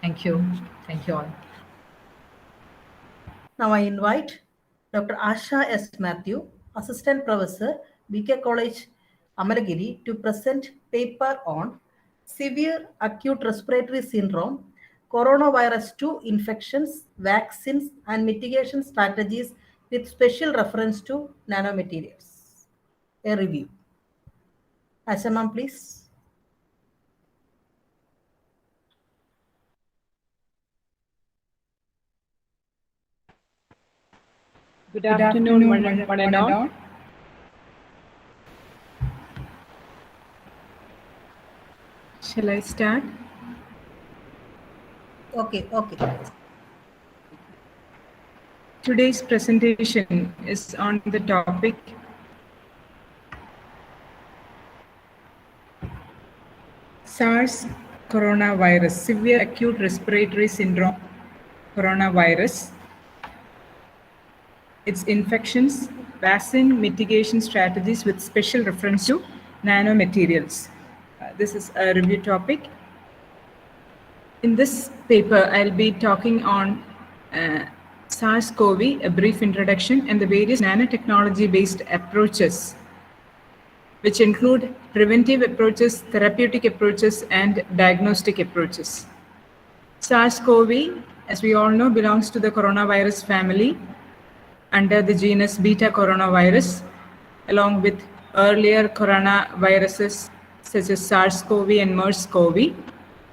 Thank you. Thank you all. Now I invite Dr. Asha S. Matthew, Assistant Professor, BK College, Amaragiri, to present paper on severe acute respiratory syndrome, coronavirus 2 infections, vaccines, and mitigation strategies with special reference to nanomaterials. A review. Asha ma'am, please. Good afternoon, one and all. Shall I start? Okay. Today's presentation is on the topic SARS coronavirus, severe acute respiratory syndrome coronavirus, its infections, vaccine mitigation strategies with special reference to nanomaterials. This is a review topic. In this paper, I'll be talking on SARS-CoV, a brief introduction, and the various nanotechnology-based approaches, which include preventive approaches, therapeutic approaches, and diagnostic approaches. SARS-CoV, as we all know, belongs to the coronavirus family under the genus beta coronavirus, along with earlier coronaviruses such as SARS-CoV and MERS-CoV.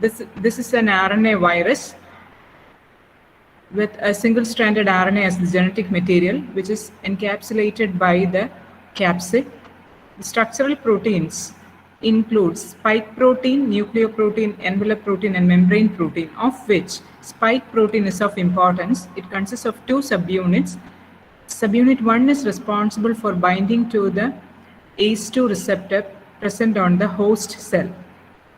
This is an RNA virus with a single-stranded RNA as the genetic material, which is encapsulated by the capsid. The structural proteins include spike protein, nucleoprotein, envelope protein, and membrane protein, of which spike protein is of importance. It consists of two subunits. Subunit 1 is responsible for binding to the ACE2 receptor present on the host cell.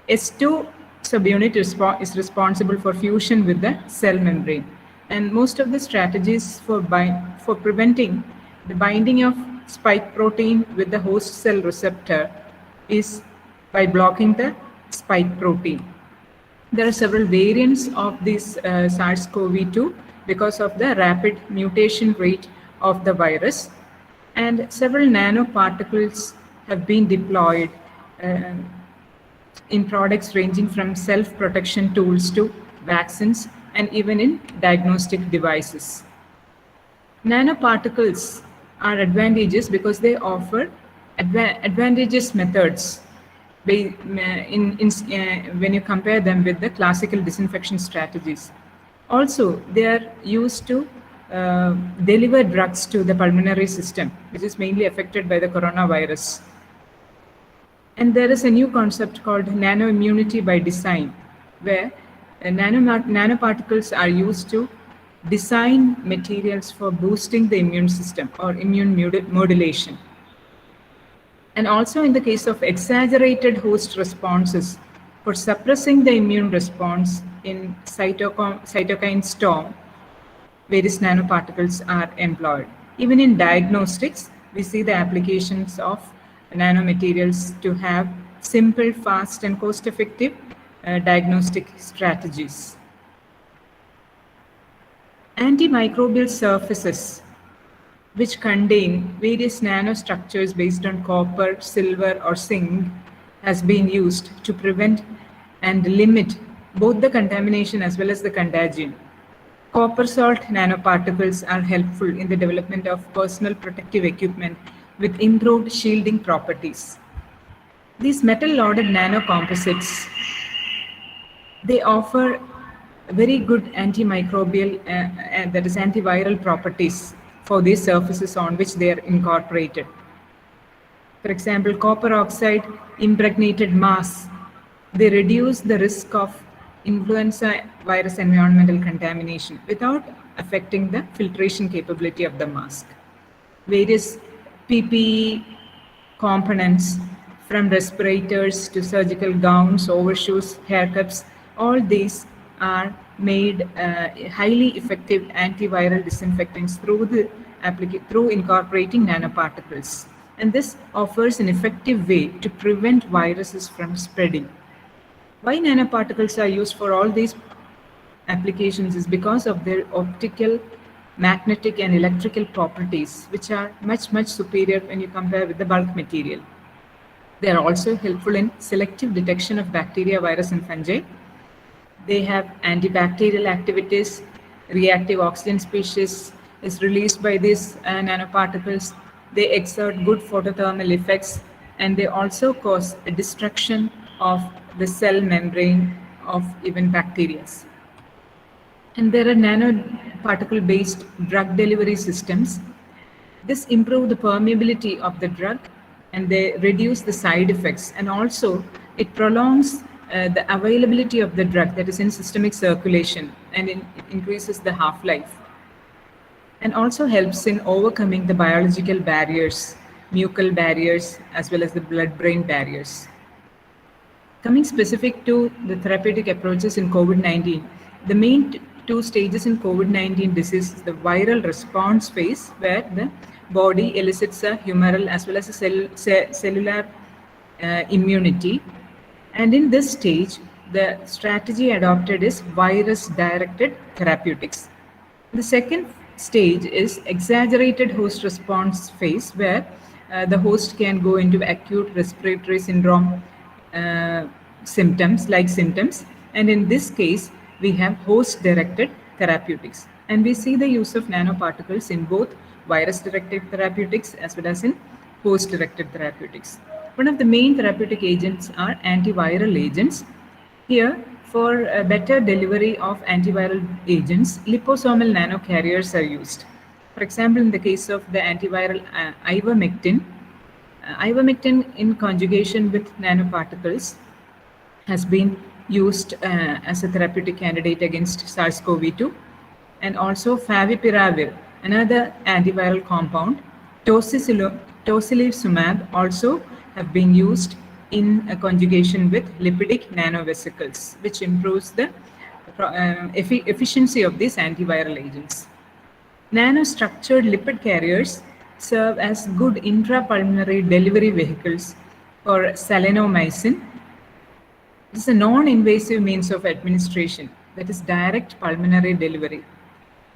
S2 subunit is responsible for fusion with the cell membrane. And most of the strategies for preventing the binding of spike protein with the host cell receptor is by blocking the spike protein. There are several variants of this SARS-CoV-2 because of the rapid mutation rate of the virus, and several nanoparticles have been deployed in products ranging from self-protection tools to vaccines and even in diagnostic devices. Nanoparticles are advantageous because they offer advantageous methods when you compare them with the classical disinfection strategies. Also, they are used to deliver drugs to the pulmonary system, which is mainly affected by the coronavirus. And there is a new concept called nanoimmunity by design, where nanoparticles are used to design materials for boosting the immune system or immune modulation. And also in the case of exaggerated host responses, for suppressing the immune response in cytokine storm, various nanoparticles are employed. Even in diagnostics, we see the applications of nanomaterials to have simple, fast, and cost-effective diagnostic strategies. Antimicrobial surfaces, which contain various nanostructures based on copper, silver, or zinc, has been used to prevent and limit both the contamination as well as the contagion. Copper salt nanoparticles are helpful in the development of personal protective equipment with improved shielding properties. These metal-loaded nanocomposites, they offer very good antimicrobial, that is antiviral properties for these surfaces on which they are incorporated. For example, copper oxide impregnated masks, they reduce the risk of influenza virus environmental contamination without affecting the filtration capability of the mask. Various PPE components, from respirators to surgical gowns, overshoes, haircuts, all these are made highly effective antiviral disinfectants through incorporating nanoparticles. And this offers an effective way to prevent viruses from spreading. Why nanoparticles are used for all these applications is because of their optical, magnetic and electrical properties, which are much superior when you compare with the bulk material. They are also helpful in selective detection of bacteria, virus and fungi. They have antibacterial activities. Reactive oxygen species is released by these nanoparticles. They exert good photothermal effects, and they also cause a destruction of the cell membrane of even bacteria. And there are nanoparticle-based drug delivery systems. This improves the permeability of the drug, and they reduce the side effects, and also it prolongs the availability of the drug that is in systemic circulation, and it increases the half-life, and also helps in overcoming the biological barriers, mucal barriers, as well as the blood-brain barriers. Coming specific to the therapeutic approaches in COVID-19, the main two stages in COVID-19 disease is the viral response phase, where the body elicits a humoral as well as a cellular immunity. And in this stage, the strategy adopted is virus-directed therapeutics. The second stage is exaggerated host response phase, where the host can go into acute respiratory syndrome symptoms. And in this case, we have host-directed therapeutics. And we see the use of nanoparticles in both virus-directed therapeutics as well as in host-directed therapeutics. One of the main therapeutic agents are antiviral agents. Here, for a better delivery of antiviral agents, liposomal nanocarriers are used. For example, in the case of the antiviral ivermectin, ivermectin in conjugation with nanoparticles has been used as a therapeutic candidate against SARS-CoV-2, and also favipiravir, another antiviral compound, tocilizumab, also have been used in a conjugation with lipidic nanovesicles, which improves the efficiency of these antiviral agents. Nanostructured lipid carriers serve as good intrapulmonary delivery vehicles for selenomycin. This is a non-invasive means of administration, that is direct pulmonary delivery.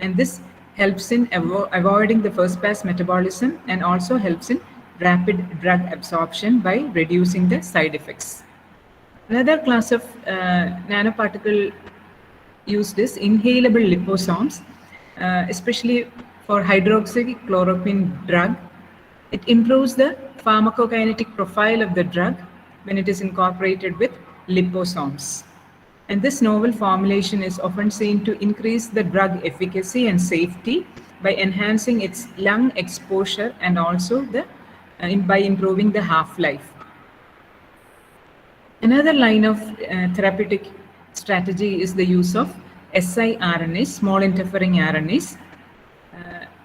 And this helps in avoiding the first pass metabolism, and also helps in rapid drug absorption by reducing the side effects. Another class of nanoparticle used is inhalable liposomes, especially for hydroxychloroquine drug. It improves the pharmacokinetic profile of the drug when it is incorporated with liposomes. And this novel formulation is often seen to increase the drug efficacy and safety by enhancing its lung exposure, and also by improving the half-life. Another line of therapeutic strategy is the use of siRNAs, small interfering RNAs.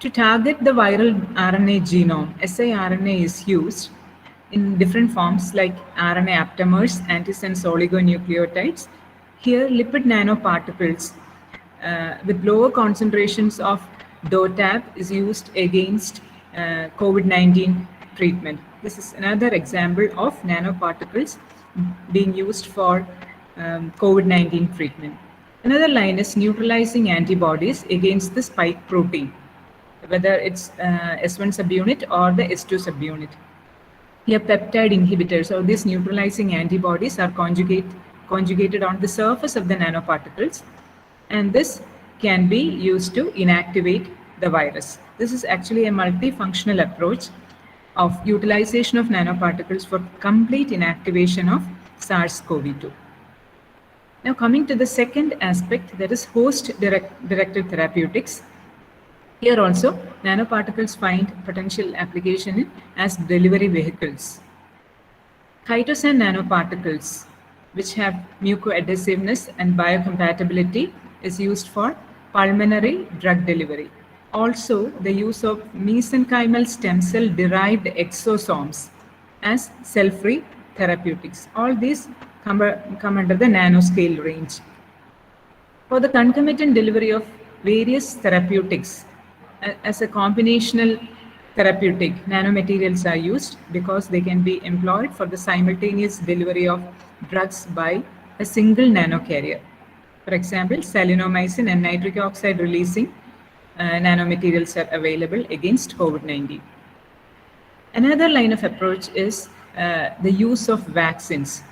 To target the viral RNA genome, siRNA is used in different forms like RNA aptamers, antisense oligonucleotides. Here, lipid nanoparticles with lower concentrations of DOTAP is used against COVID-19 treatment. This is another example of nanoparticles being used for COVID-19 treatment. Another line is neutralizing antibodies against the spike protein, whether it's S1 subunit or the S2 subunit. Here, peptide inhibitors, or these neutralizing antibodies, are conjugated on the surface of the nanoparticles, and this can be used to inactivate the virus. This is actually a multifunctional approach of utilization of nanoparticles for complete inactivation of SARS-CoV-2. Now coming to the second aspect, that is host-directed therapeutics. Here also, nanoparticles find potential application as delivery vehicles. Chitosan nanoparticles, which have mucoadhesiveness and biocompatibility, is used for pulmonary drug delivery. Also, the use of mesenchymal stem cell derived exosomes as cell-free therapeutics. All these come under the nanoscale range. For the concomitant delivery of various therapeutics, as a combinational therapeutic, nanomaterials are used because they can be employed for the simultaneous delivery of drugs by a single nanocarrier. For example, salinomycin and nitric oxide releasing nanomaterials are available against COVID-19. Another line of approach is the use of vaccines.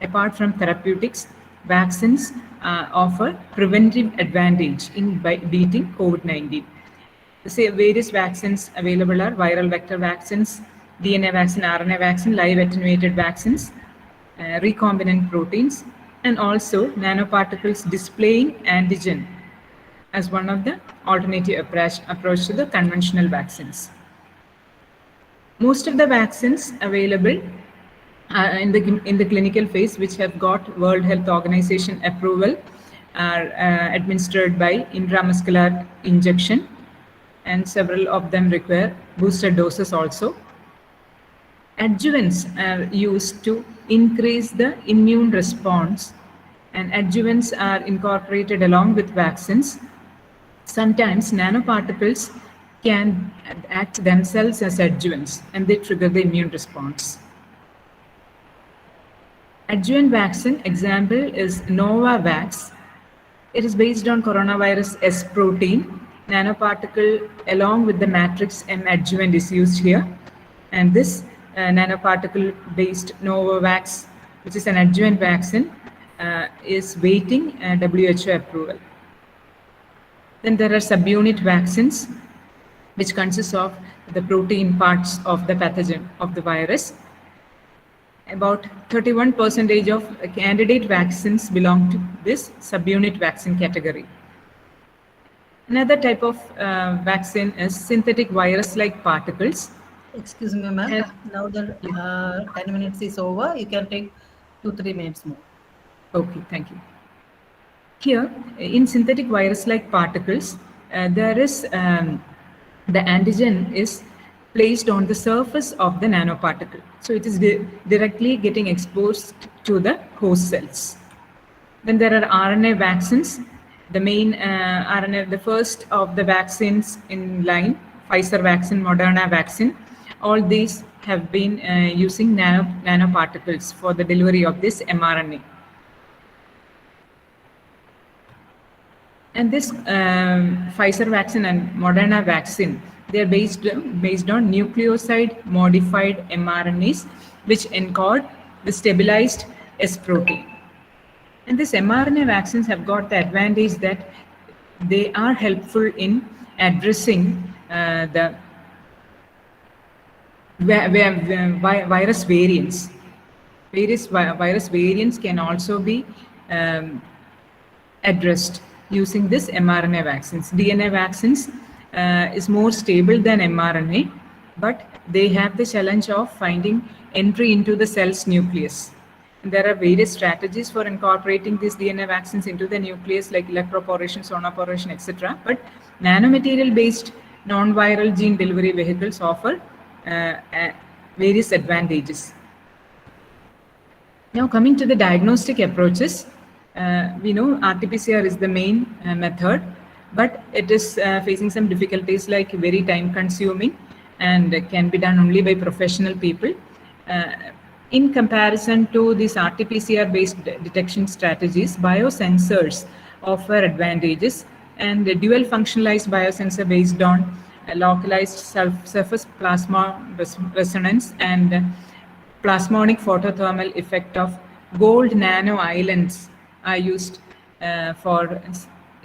Apart from therapeutics, vaccines offer preventive advantage in beating COVID-19. Say various vaccines available are viral vector vaccines, DNA vaccine, RNA vaccine, live attenuated vaccines, recombinant proteins, and also nanoparticles displaying antigen as one of the alternative approach to the conventional vaccines. Most of the vaccines available in the clinical phase, which have got World Health Organization approval, are administered by intramuscular injection, and several of them require booster doses also. Adjuvants are used to increase the immune response, and adjuvants are incorporated along with vaccines. Sometimes nanoparticles can act themselves as adjuvants, and they trigger the immune response. Adjuvant vaccine example is Novavax. It is based on coronavirus S protein. Nanoparticle along with the matrix M adjuvant is used here, and this nanoparticle based Novavax, which is an adjuvant vaccine, is waiting WHO approval. Then there are subunit vaccines, which consists of the protein parts of the pathogen of the virus. About 31% of candidate vaccines belong to this subunit vaccine category. Another type of vaccine is synthetic virus-like particles. Excuse me, ma'am. Now the 10 minutes is over. You can take 2-3 minutes more. Okay, thank you. Here, in synthetic virus-like particles, there is the antigen is placed on the surface of the nanoparticle. So it is directly getting exposed to the host cells. Then there are RNA vaccines. The main RNA, the first of the vaccines in line, Pfizer vaccine, Moderna vaccine, all these have been using nanoparticles for the delivery of this mRNA. And this Pfizer vaccine and Moderna vaccine, they are based on nucleoside modified mRNAs, which encode the stabilized S protein. And these mRNA vaccines have got the advantage that they are helpful in addressing the virus variants. Various virus variants can also be addressed using this mRNA vaccines. DNA vaccines is more stable than mRNA, but they have the challenge of finding entry into the cell's nucleus. And there are various strategies for incorporating these DNA vaccines into the nucleus, like electroporation, sonoporation, etc. But nanomaterial-based non-viral gene delivery vehicles offer various advantages. Now coming to the diagnostic approaches, we know RT-PCR is the main method, but it is facing some difficulties, like very time consuming and can be done only by professional people. In comparison to these RT-PCR based detection strategies, biosensors offer advantages, and the dual functionalized biosensor based on localized surface plasma resonance and plasmonic photothermal effect of gold nano islands are used for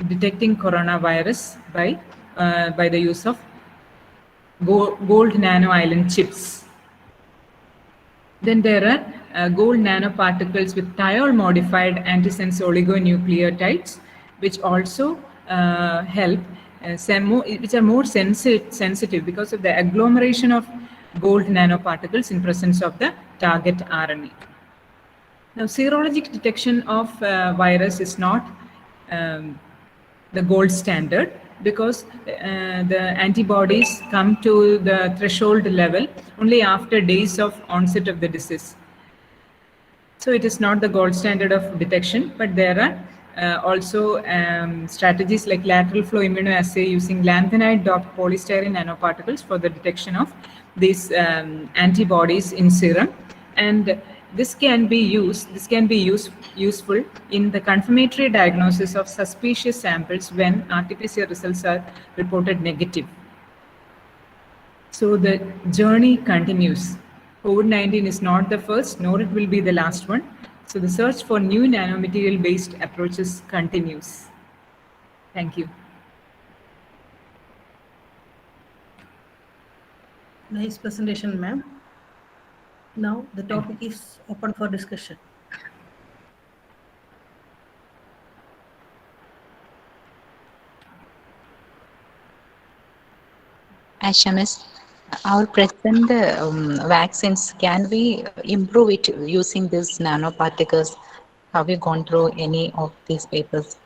detecting coronavirus by the use of gold nano island chips. Then there are gold nanoparticles with thiol modified antisense oligonucleotides, which also help, which are more sensitive because of the agglomeration of gold nanoparticles in presence of the target RNA. Now, serologic detection of virus is not the gold standard because the antibodies come to the threshold level only after days of onset of the disease. So it is not the gold standard of detection, but there are also strategies like lateral flow immunoassay using Landonite polystyrene nanoparticles for the detection of these antibodies in serum, and this can be useful in the confirmatory diagnosis of suspicious samples when RT-PCR results are reported negative. So the journey continues. COVID-19 is not the first, nor it will be the last one. So the search for new nanomaterial-based approaches continues. Thank you. Nice presentation, ma'am. Now the topic is open for discussion. Asha Miss, our present vaccines, can we improve it using these nanoparticles? Have you gone through any of these papers?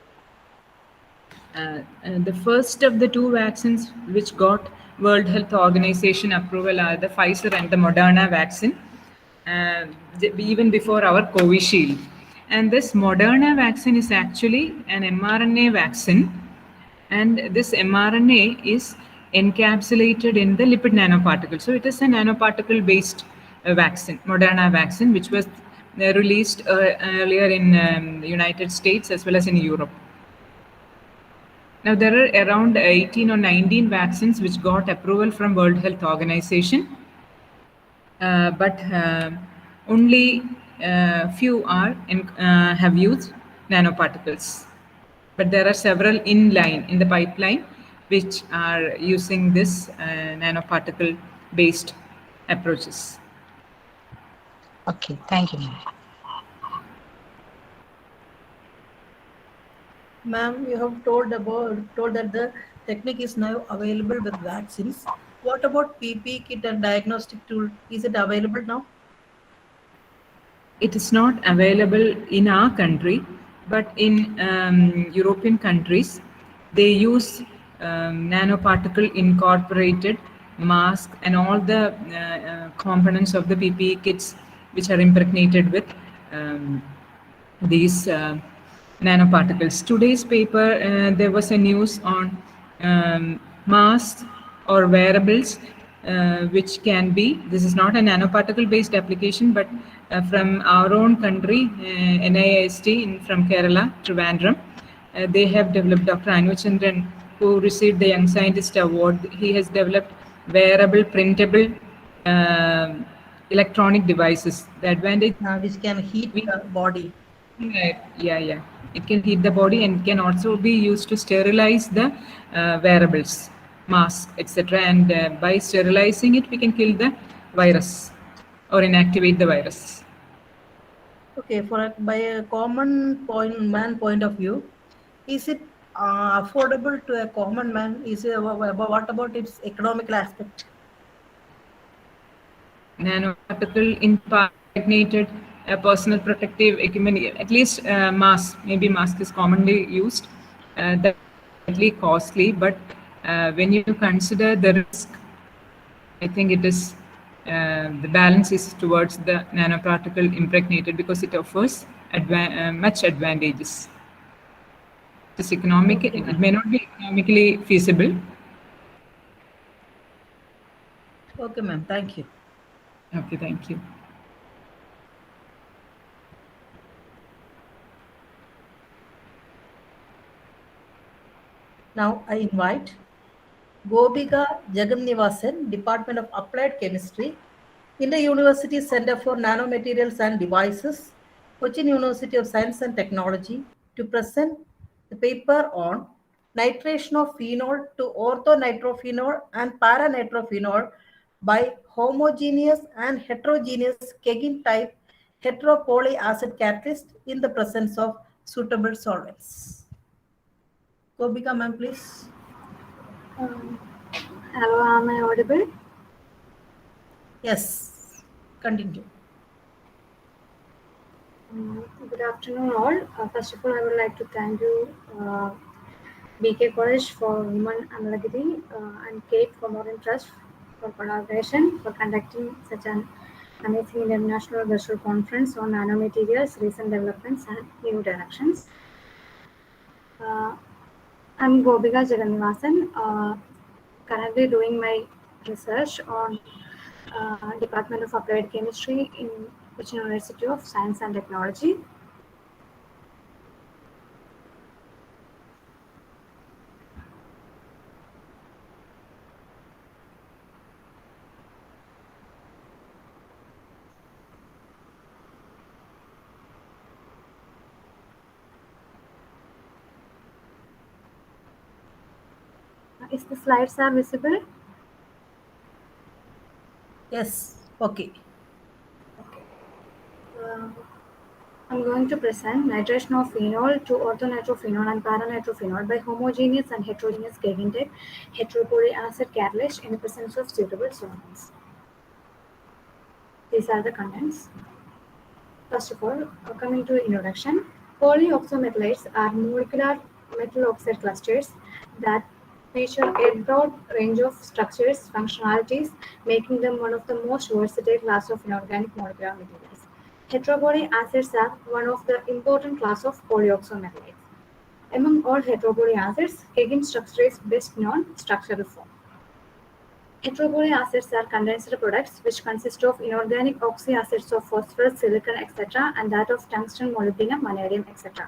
The first of the two vaccines which got World Health Organization approval are the Pfizer and the Moderna vaccine, even before our Covishield. And this Moderna vaccine is actually an mRNA vaccine, and this mRNA is encapsulated in the lipid nanoparticle. So it is a nanoparticle-based vaccine, Moderna vaccine, which was released earlier in the United States as well as in Europe. Now, there are around 18 or 19 vaccines which got approval from World Health Organization, but only few have used nanoparticles. But there are several in the pipeline, which are using this nanoparticle-based approaches. Okay, thank you. Ma'am, you have told that the technique is now available with vaccines. What about PP kit and diagnostic tool? Is it available now? It is not available in our country, but in European countries, they use nanoparticle incorporated mask and all the components of the PPE kits which are impregnated with these nanoparticles. Today's paper, there was a news on masks or wearables, which can be, this is not a nanoparticle based application, but from our own country, NIST from Kerala, Trivandrum, they have developed, Dr. Anuchandran, who received the Young Scientist Award, he has developed wearable, printable electronic devices. The advantage Which can heat the body. Yeah. It can heat the body and can also be used to sterilize the wearables, masks, etc. And by sterilizing it, we can kill the virus or inactivate the virus. Okay, by a common man point of view, is it affordable to a common man? What about its economical aspect? Nanoparticle impregnated personal protective equipment, at least mask, maybe mask is commonly used. That's slightly costly, but when you consider the risk, I think it is the balance is towards the nanoparticle impregnated because it offers much advantages. It is economic. Okay, it may not be economically feasible. Okay, ma'am. Thank you. Okay, thank you. Now I invite Gobika Jagannivasan, Department of Applied Chemistry, Indian University Center for Nanomaterials and Devices, Cochin University of Science and Technology, to present the paper on nitration of phenol to orthonitrophenol and paranitrophenol by homogeneous and heterogeneous Kegin type heteropolyacid catalyst in the presence of suitable solvents. Gobika ma'am, please. Hello, am I audible? Yes, continue. Good afternoon, all. First of all, I would like to thank you, BK College for Women Analytically, and Kate for Modern Trust for collaboration for conducting such an amazing international virtual conference on nanomaterials, recent developments, and new directions. I'm Gobika Jagannivasan, currently doing my research on Department of Applied Chemistry in Cochin University of Science and Technology. Is the slides are visible? Yes, okay. I'm going to present nitration of phenol to orthonitrophenol and paranitrophenol by homogeneous and heterogeneous Kegin type heteropolyacid catalyst in the presence of suitable solvents. These are the contents. First of all, coming to introduction, polyoxometalates are molecular metal oxide clusters that feature a broad range of structures, functionalities, making them one of the most versatile class of inorganic molecular materials. Heteropolyacids are one of the important class of polyoxometalates. Among all heteropolyacids, Kegin structure is best known structural form. Heteropolyacids are condensed products which consist of inorganic oxyacids of phosphorus, silicon, etc., and that of tungsten, molybdenum, vanadium, etc.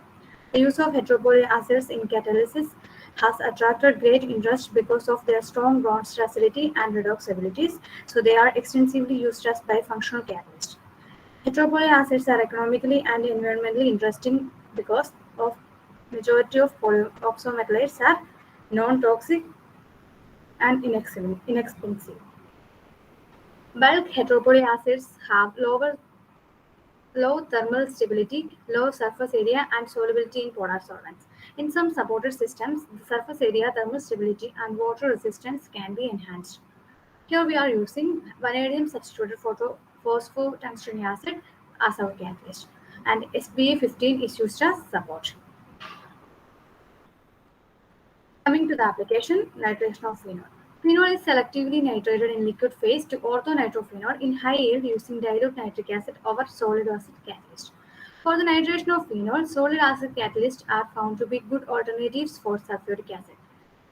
The use of heteropolyacids in catalysis has attracted great interest because of their strong bond stability and redox abilities, so they are extensively used as bifunctional catalysts. Heteropolyacids are economically and environmentally interesting because of majority of polyoxometalates are non-toxic and inexpensive. Bulk heteropolyacids have low thermal stability, low surface area, and solubility in polar solvents. In some supported systems, the surface area, thermal stability, and water resistance can be enhanced. Here we are using vanadium substituted phosphotungsten acid as our catalyst, and SBA15 is used as support. Coming to the application, nitration of phenol. Phenol is selectively nitrated in liquid phase to orthonitrophenol in high yield using dilute nitric acid over solid acid catalyst. For the nitration of phenol, solid acid catalysts are found to be good alternatives for sulfuric acid.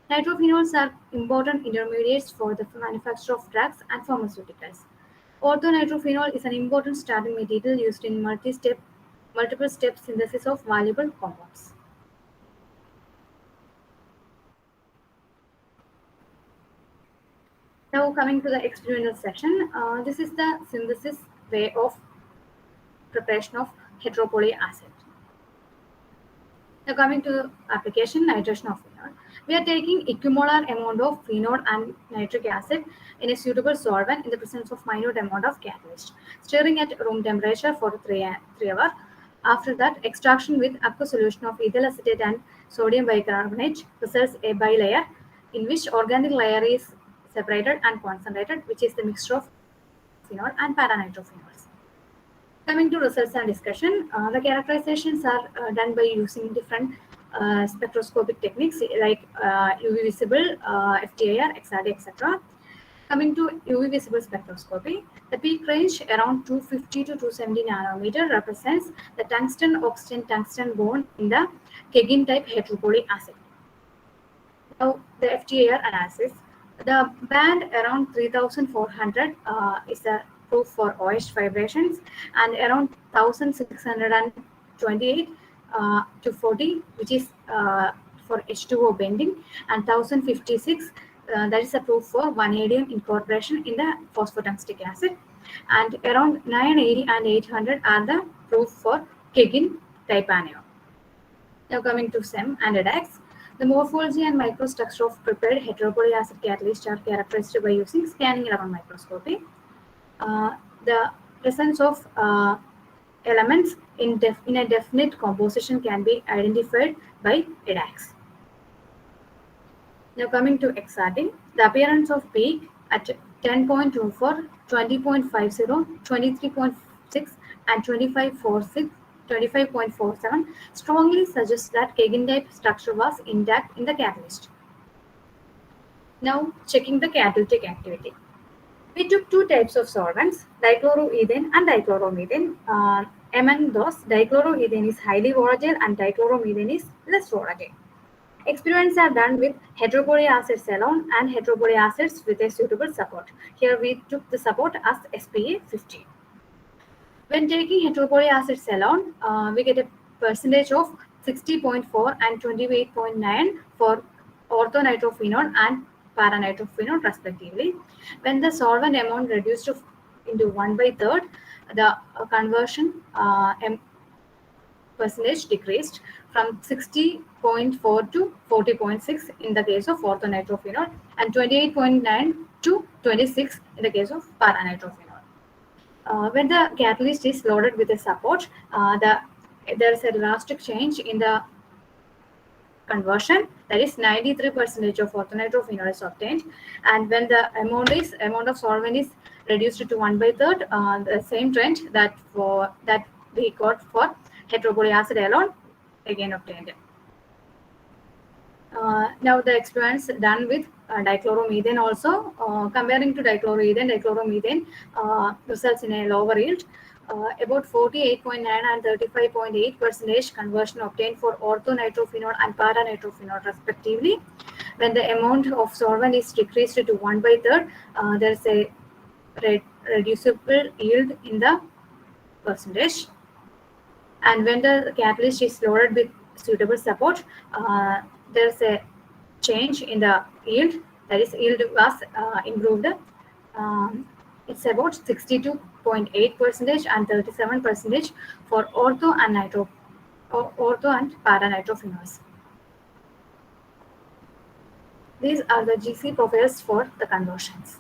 Nitrophenols are important intermediates for the manufacture of drugs and pharmaceuticals. Orthonitrophenol is an important starting material used in multiple step synthesis of valuable compounds. Now coming to the experimental section, this is the synthesis way of preparation of heteropolyacid. Now coming to application, nitration of phenol. We are taking equimolar amount of phenol and nitric acid in a suitable solvent in the presence of minute amount of catalyst. Stirring at room temperature for 3 hours. After that, extraction with aqueous solution of ethyl acetate and sodium bicarbonate results a bilayer in which organic layer is separated and concentrated, which is the mixture of phenol and paranitrophenol. Coming to results and discussion, the characterizations are done by using different spectroscopic techniques like UV visible, FTIR, XRD, etc. Coming to UV visible spectroscopy, the peak range around 250 to 270 nanometer represents the tungsten-oxygen-tungsten bond in the Kegin type heteropolyacid. Now, the FTIR analysis. The band around 3400 is a proof for OH vibrations, and around 1628 to 40, which is for H2O bending, and 1056, that is a proof for vanadium incorporation in the phosphotungstic acid, and around 980 and 800 are the proof for Kegin type anion. Now coming to SEM and EDAX. The morphology and microstructure of prepared heteropolyacid catalysts are characterized by using scanning electron microscopy. The presence of elements in a definite composition can be identified by EDAX. Now coming to XRD, the appearance of peak at 10.24, 20.50, 23.6 and 25.47 strongly suggests that Kagan-type structure was intact in the catalyst. Now checking the catalytic activity. We took two types of solvents, dichloroethane and dichloromethane. Among those, dichloroethane is highly volatile and dichloromethane is less volatile. Experiments are done with heteropolyacids alone and heteropolyacids with a suitable support. Here we took the support as SPA 50. When taking heteropolyacids alone, we get a percentage of 60.4 and 28.9 for orthonitrophenol and paranitrophenol respectively. When the solvent amount reduced into 1/3, the conversion percentage decreased from 60.4 to 40.6 in the case of orthonitrophenol and 28.9 to 26 in the case of paranitrophenol. When the catalyst is loaded with a support, there is a drastic change in the conversion, that is 93% of orthonitrophenol is obtained, and when the amount of solvent is reduced to 1/3, the same trend that we got for heteropolyacid alone again obtained. Now the experiments done with dichloromethane also. Comparing to dichloromethane results in a lower yield. About 48.9 and 35.8% conversion obtained for orthonitrophenol and paranitrophenol respectively. When the amount of solvent is decreased to 1/3, there is a reducible yield in the percentage. And when the catalyst is loaded with suitable support, there's a change in the yield, that is yield was improved. It's about 62.8% and 37% for ortho and paranitrophenols. These are the GC profiles for the conversions.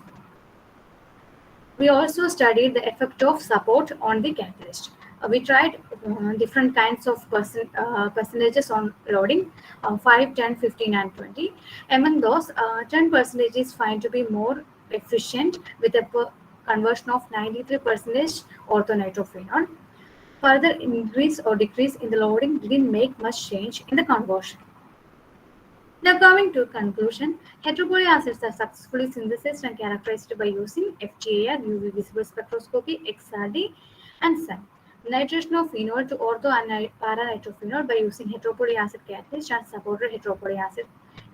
We also studied the effect of support on the catalyst. We tried different kinds of percentages on loading, 5, 10, 15 and 20. Among those, 10% is found to be more efficient with a conversion of 93% orthonitrophenol. Further increase or decrease in the loading didn't make much change in the conversion. Now coming to conclusion, heteropolyacids are successfully synthesized and characterized by using FTIR, UV visible spectroscopy, XRD and SEM. Nitration of phenol to ortho and paranitrophenol by using heteropolyacid catalyst and supported heteropolyacid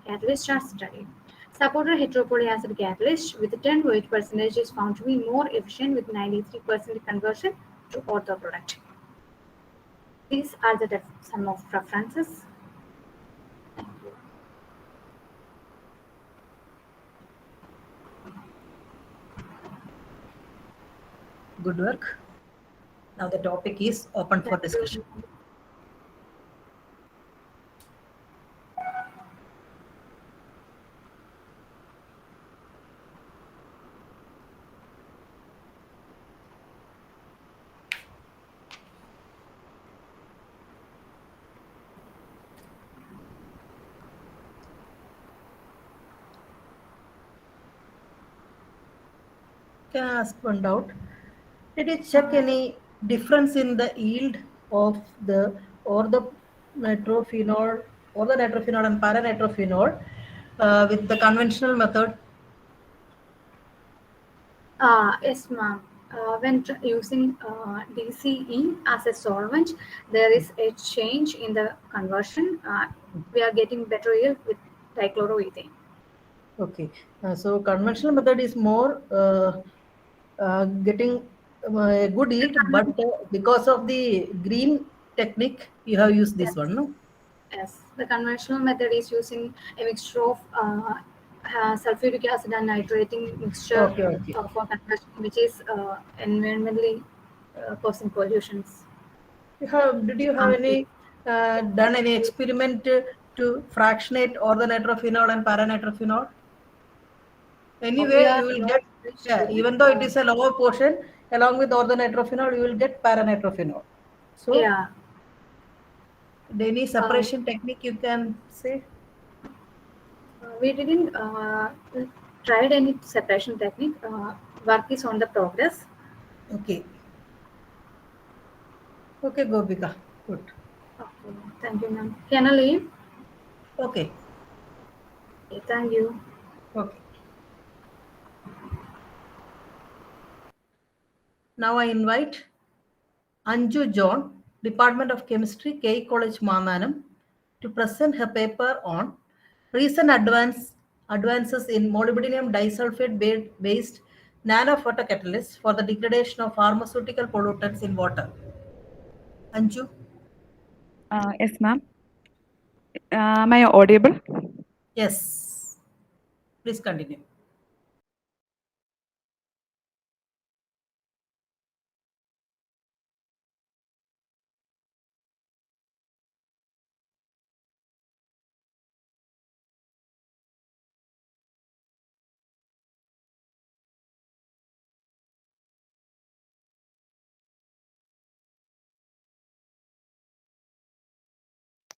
catalyst are studied. Supported heteropolyacid catalyst with 10 weight percentage is found to be more efficient with 93% conversion to ortho product. These are the some of references. Thank you. Good work. Now the topic is open for discussion. Can I ask one doubt? Did you check any difference in the yield of the nitrophenol or the nitrophenol and paranitrophenol with the conventional method? Yes, ma'am. When using DCE as a solvent, there is a change in the conversion. We are getting better yield with dichloroethane. Okay, so conventional method is more getting a good yield, but because of the green technique, you have used this one, no? Yes, the conventional method is using a mixture of sulfuric acid and nitrating mixture Okay. for conversion, which is environmentally causing pollutions. Did you have any done any experiment to fractionate orthonitrophenol and paranitrophenol? Anyway, We are you will not get, very yeah, sure. even though it is a lower portion, along with orthonitrophenol, you will get paranitrophenol. So, Yeah. any Uh, separation technique you can say? we didn't tried any separation technique. Work is on the progress. Okay. Okay, Gopika. Good. Okay, thank you, ma'am. Can I leave? Okay. Okay, thank you. Okay. Now I invite Anju John, Department of Chemistry, K College Mananam, to present her paper on recent advances in molybdenum disulfide based nanophotocatalysts for the degradation of pharmaceutical pollutants in water. Anju? Yes, ma'am. Am I audible? Yes. Please continue.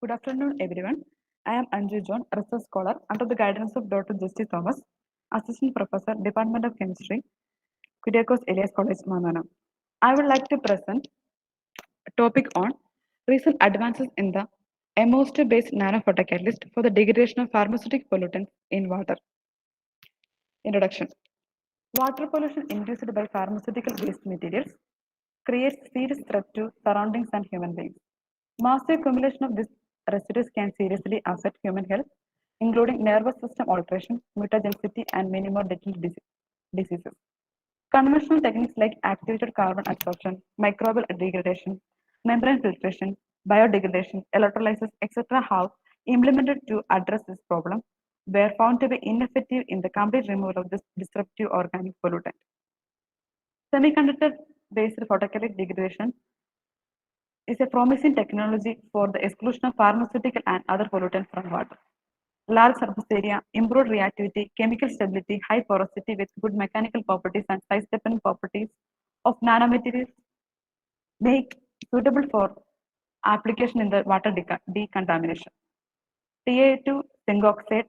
Good afternoon, everyone. I am Anju John, research scholar under the guidance of Dr. Justice Thomas, Assistant Professor, Department of Chemistry, Kyriakos Elias College, Manana. I would like to present a topic on recent advances in the MOST-based nanophotocatalyst for the degradation of pharmaceutical pollutants in water. Introduction. Water pollution induced by pharmaceutical waste materials creates serious threat to surroundings and human beings. Massive accumulation of these residues can seriously affect human health, including nervous system alteration, mutagenicity, and many more deadly diseases. Conventional techniques like activated carbon absorption, microbial degradation, membrane filtration, biodegradation, electrolysis, etc., have implemented to address this problem were found to be ineffective in the complete removal of this disruptive organic pollutant. Semiconductor-based photocatalytic degradation is a promising technology for the exclusion of pharmaceutical and other pollutants from water. Large surface area, improved reactivity, chemical stability, high porosity with good mechanical properties and size-dependent properties of nanomaterials make suitable for application in the water decontamination. Ta2 zinc oxide,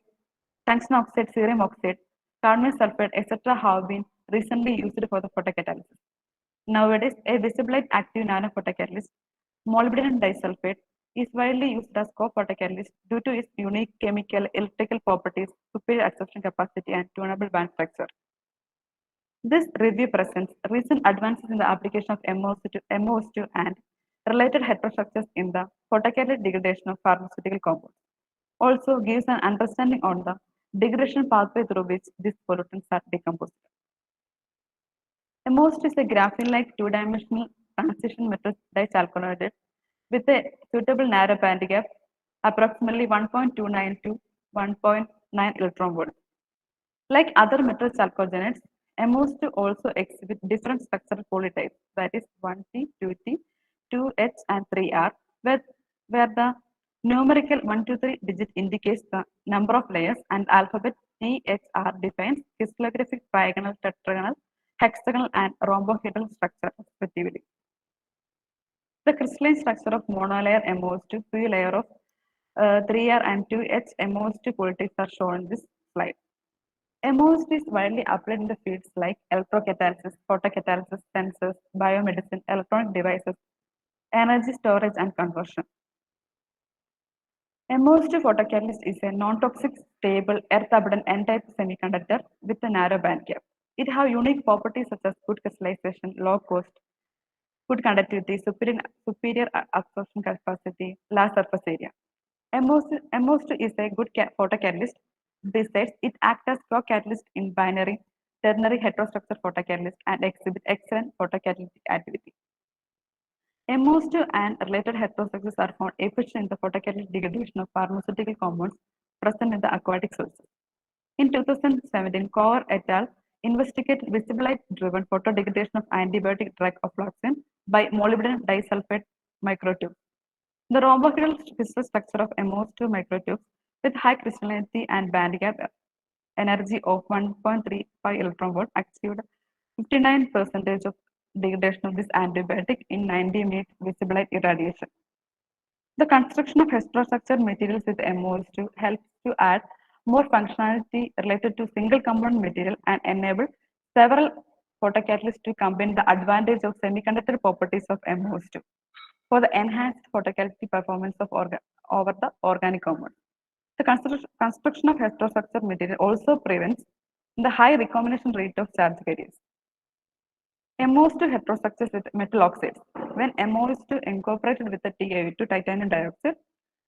tungsten oxide, cerium oxide, carbon sulfate, etc. have been recently used for the photocatalysis. Nowadays, a visible active nanophotocatalyst, molybdenum disulfide, is widely used as co-photocatalyst due to its unique chemical electrical properties, superior absorption capacity, and tunable band structure. This review presents recent advances in the application of MOS2 and related heterostructures in the photocatalytic degradation of pharmaceutical compounds. Also gives an understanding on the degradation pathway through which these pollutants are decomposed. MOS is a graphene-like two-dimensional transition metal disalkaloid with a suitable narrow band gap, approximately 1.29 to 1.9 electron volt. Like other metal chalcogenates, MOS2 also exhibit different structural polytypes, that is 1T, 2T, 2H, and 3R, where the numerical 1, 2, 3 digit indicates the number of layers and alphabet THR defines crystallographic trigonal, tetragonal, hexagonal, and rhombohedral structure respectively. The crystalline structure of monolayer MOS2, two layer of 3R and 2H MOS2 polytypes are shown in this slide. MOS2 is widely applied in the fields like electrocatalysis, photocatalysis, sensors, biomedicine, electronic devices, energy storage, and conversion. MOS2 photocatalyst is a non-toxic, stable, earth-abundant N-type semiconductor with a narrow band gap. It has unique properties such as good crystallization, low cost, good conductivity, superior absorption capacity, large surface area. MOS2 is a good photocatalyst. Besides, it acts as co-catalyst in binary, ternary heterostructure photocatalyst and exhibit excellent photocatalytic activity. MOS2 and related heterostructures are found efficient in the photocatalytic degradation of pharmaceutical compounds present in the aquatic sources. In 2017, Kaur et al. Investigated visible light-driven photodegradation of antibiotic drug aflatoxin by molybdenum disulfide microtube. The rhombohedral crystal structure of MOS2 microtubes with high crystallinity and band gap energy of 1.35 electron volt achieved 59% of degradation of this antibiotic in 90-minute visible light irradiation. The construction of heterostructured materials with MOS2 helps to add more functionality related to single component material and enable several photocatalysts to combine the advantage of semiconductor properties of MOS2 for the enhanced photocatalytic performance of over the organic compound. The construction of heterostructured material also prevents the high recombination rate of charge carriers. MOS2 heterostructures with metal oxides. When MOS2 incorporated with the TiO2 titanium dioxide,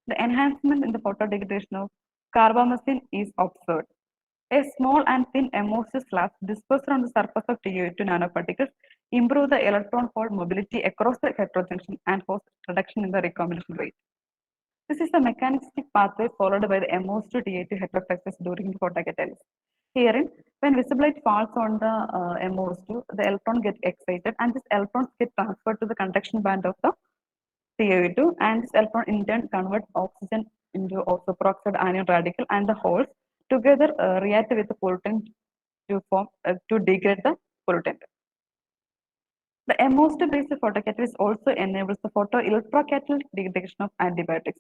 the enhancement in the photodegradation of carbamazine is observed. A small and thin MOS2 slab dispersed on the surface of TiO2 nanoparticles improve the electron hole mobility across the heterojunction and cause reduction in the recombination rate. This is the mechanistic pathway followed by the MOS2 TiO2 heterostructures during the photocatalysis. Herein, when visible light falls on the MOS2, the electron gets excited and these electrons get transferred to the conduction band of the TiO2 and this electron in turn converts oxygen into superoxide anion radical and the holes together react with the pollutant to degrade the pollutant. The MOS2 based photocatalyst also enables the photoelectrocatalytic degradation of antibiotics.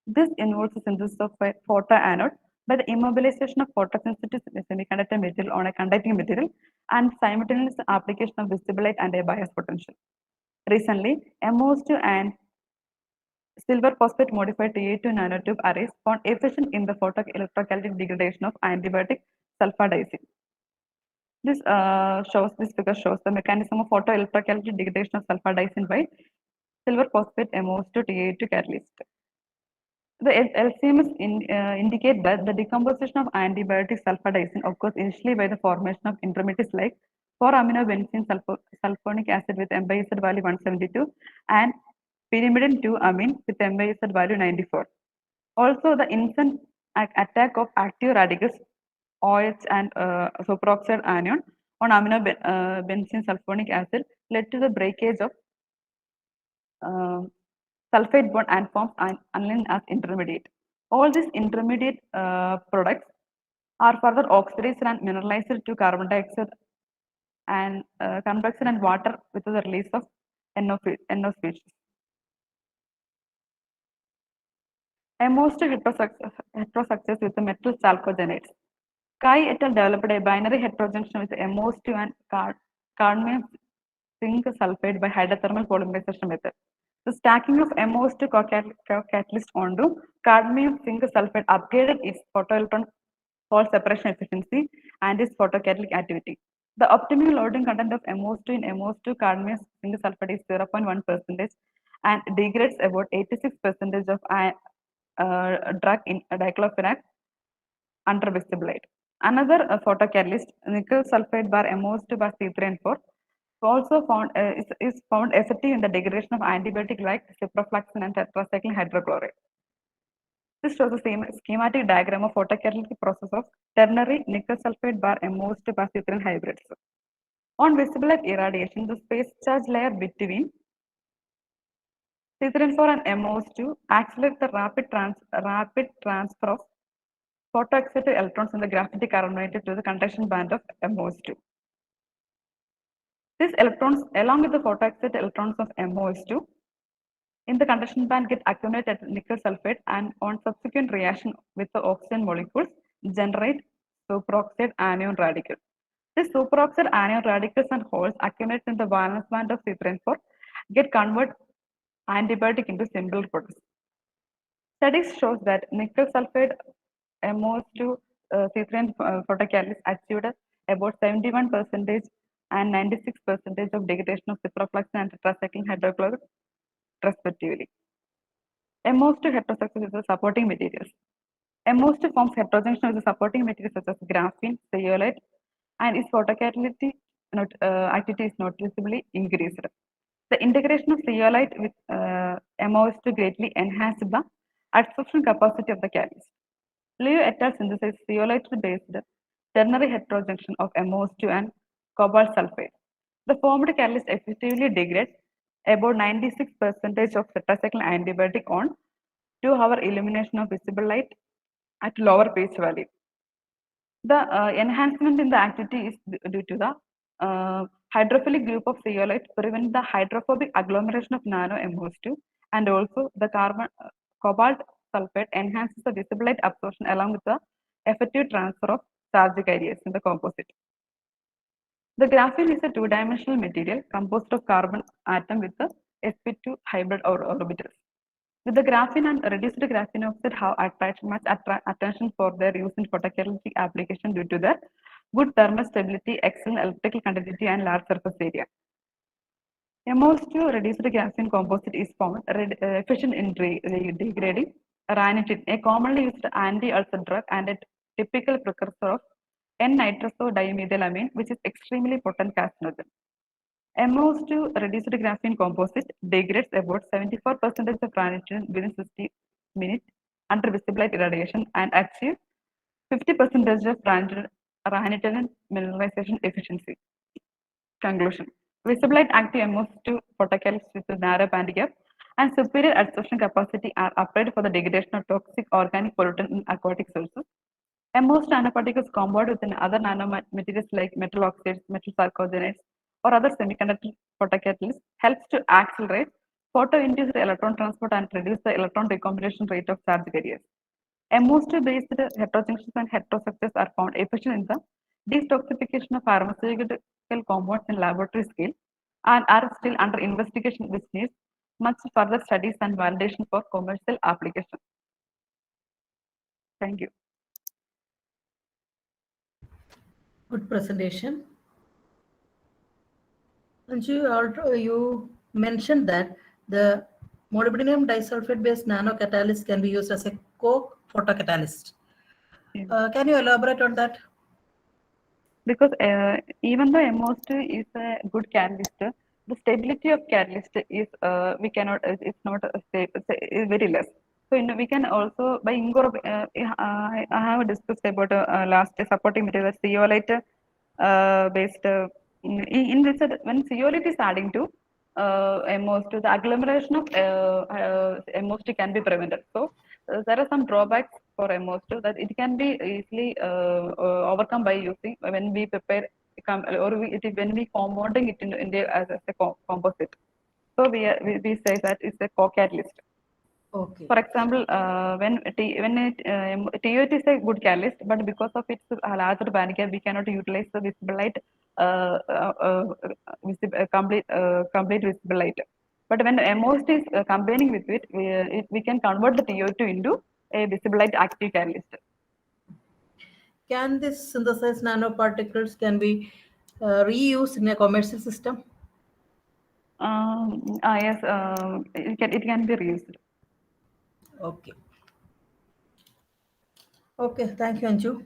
This involves the synthesis of a photoanode by the immobilization of photosensitive semiconductor material on a conducting material and simultaneous application of visible light and a bias potential. Recently, MOS2 and silver phosphate modified TiO2 nanotube arrays found efficient in the photoelectrocatalytic degradation of antibiotic sulfadizine. This figure shows the mechanism of photoelectrocatalytic degradation of sulfadizine by silver phosphate MOS2 TiO2 catalyst. The LCMS indicate that the decomposition of antibiotic sulfadizine occurs initially by the formation of intermediates like 4-aminobenzene sulfonic acid with MBIZ value 172 and pyrimidine 2-amine with MBIZ value 94. Also, the instant attack of active radicals OH and superoxide anion on aminobenzene sulfonic acid led to the breakage of sulfate bond and forms aniline as intermediate. All these intermediate products are further oxidized and mineralized to carbon dioxide and carbon dioxide and water with the release of NO species. MOS2 heterostructures with the metal chalcogenates. Kai et al. Developed a binary heterojunction with MOS2 and cadmium zinc sulfide by hydrothermal polymerization method. The stacking of MOS2 co-catalyst onto cadmium zinc sulfide upgraded its photoelectron hole separation efficiency and its photocatalytic activity. The optimal loading content of MOS2 in MOS2 cadmium zinc sulfide is 0.1% and degrades about 86% of drug in diclofenac under visible light. Another photocatalyst, nickel sulfide bar MOS2 bar C3 and 4, also found is found effective in the degradation of antibiotic like ciprofloxacin and tetracycline hydrochloride. This shows the same schematic diagram of photocatalytic process of ternary nickel sulfide bar MOS2 bar C3 hybrids. On visible light irradiation, the space charge layer between C3N4 and MOS2 accelerates the rapid transfer of photoexcited electrons in the graphitic carbonated to the conduction band of MOS2. These electrons, along with the photoexcited electrons of MOS2, in the conduction band get accumulated at nickel sulfide and on subsequent reaction with the oxygen molecules generate superoxide anion radical. These superoxide anion radicals and holes accumulate in the valence band of C3N4 get convert antibiotic into simple proteins. Studies shows that nickel sulfide MOS2 C3N photocatalyst achieved about 71% and 96% of degradation of ciprofloxacin and tetracycline hydrochloride respectively. MOS2 heterostructures with the supporting materials. MOS2 forms heterojunction with the supporting materials such as graphene, zeolite, and its photocatalytic activity is noticeably increased. The integration of zeolite with MOS2 greatly enhanced the absorption capacity of the catalyst. Liu et al. Synthesized zeolite-based ternary heterojunction of MOS2 and cobalt sulfide. The formed catalyst effectively degrades about 96% of tetracycline antibiotic on 2-hour illumination of visible light at lower pH value. The enhancement in the activity is due to the hydrophilic group of zeolite prevent the hydrophobic agglomeration of nano MOS2, and also the cobalt sulfate enhances the visible light absorption along with the effective transfer of charge carriers in the composite. The graphene is a two-dimensional material composed of carbon atom with the sp2 hybrid orbitals. With the graphene and reduced graphene oxide have attracted much attention for their use in photocatalytic application due to their good thermal stability, excellent electrical conductivity, and large surface area. MOS2 reduced graphene composite is found efficient in degrading ranitidine, a commonly used anti-ulcer drug and a typical precursor of N-nitrosodimethylamine, which is extremely potent carcinogen. MOS2 reduced graphene composite degrades about 74% of ranitidine within 60 minutes under visible light irradiation and achieves 50% of ranitidine mineralization efficiency. Conclusion. Visible light active MOS2 photocatalysts with a narrow band gap and superior absorption capacity are applied for the degradation of toxic organic pollutant in aquatic sources. MOS nanoparticles combined with other nanomaterials like metal oxides, metal sarcogenates, or other semiconductor photocatalysts helps to accelerate photoinduced electron transport and reduce the electron recombination rate of charge carriers. MOS2 based heterojunctions and heterostructures are found efficient in the detoxification of pharmaceutical compounds in laboratory scale and are still under investigation, which needs much further studies and validation for commercial application. Thank you. Good presentation. And you mentioned that the molybdenum disulfide based nanocatalyst can be used as a co-photocatalyst. Can you elaborate on that? Because even though MOS2 is a good catalyst, the stability of catalyst is we cannot it's not stable, it's very less. So we can also by I have discussed about last supporting material zeolite based in this when zeolite is adding to MOS2, the agglomeration of MOS2 can be prevented. So there are some drawbacks for MOS2 that it can be easily overcome by using when we prepare when we compounding it in as a composite. So we say that it's a co-catalyst. Okay. For example, when TOT is a good catalyst, but because of its larger band gap, we cannot utilize the visible light, complete visible light. But when MOST is combining with it, we can convert the TO2 into a visible light active catalyst. Can this synthesized nanoparticles can be reused in a commercial system? Yes, it can be reused. Okay. Okay, thank you, Anju.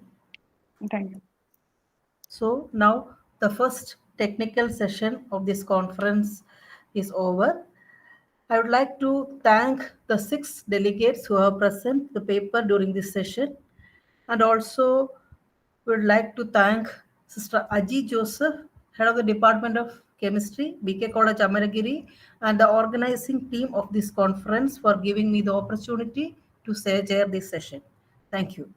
Thank you. So now the first technical session of this conference is over. I would like to thank the 6 delegates who have presented the paper during this session, and also would like to thank Sister Aji Joseph, Head of the Department of Chemistry, BK College Amaragiri, and the organizing team of this conference for giving me the opportunity to chair this session. Thank you.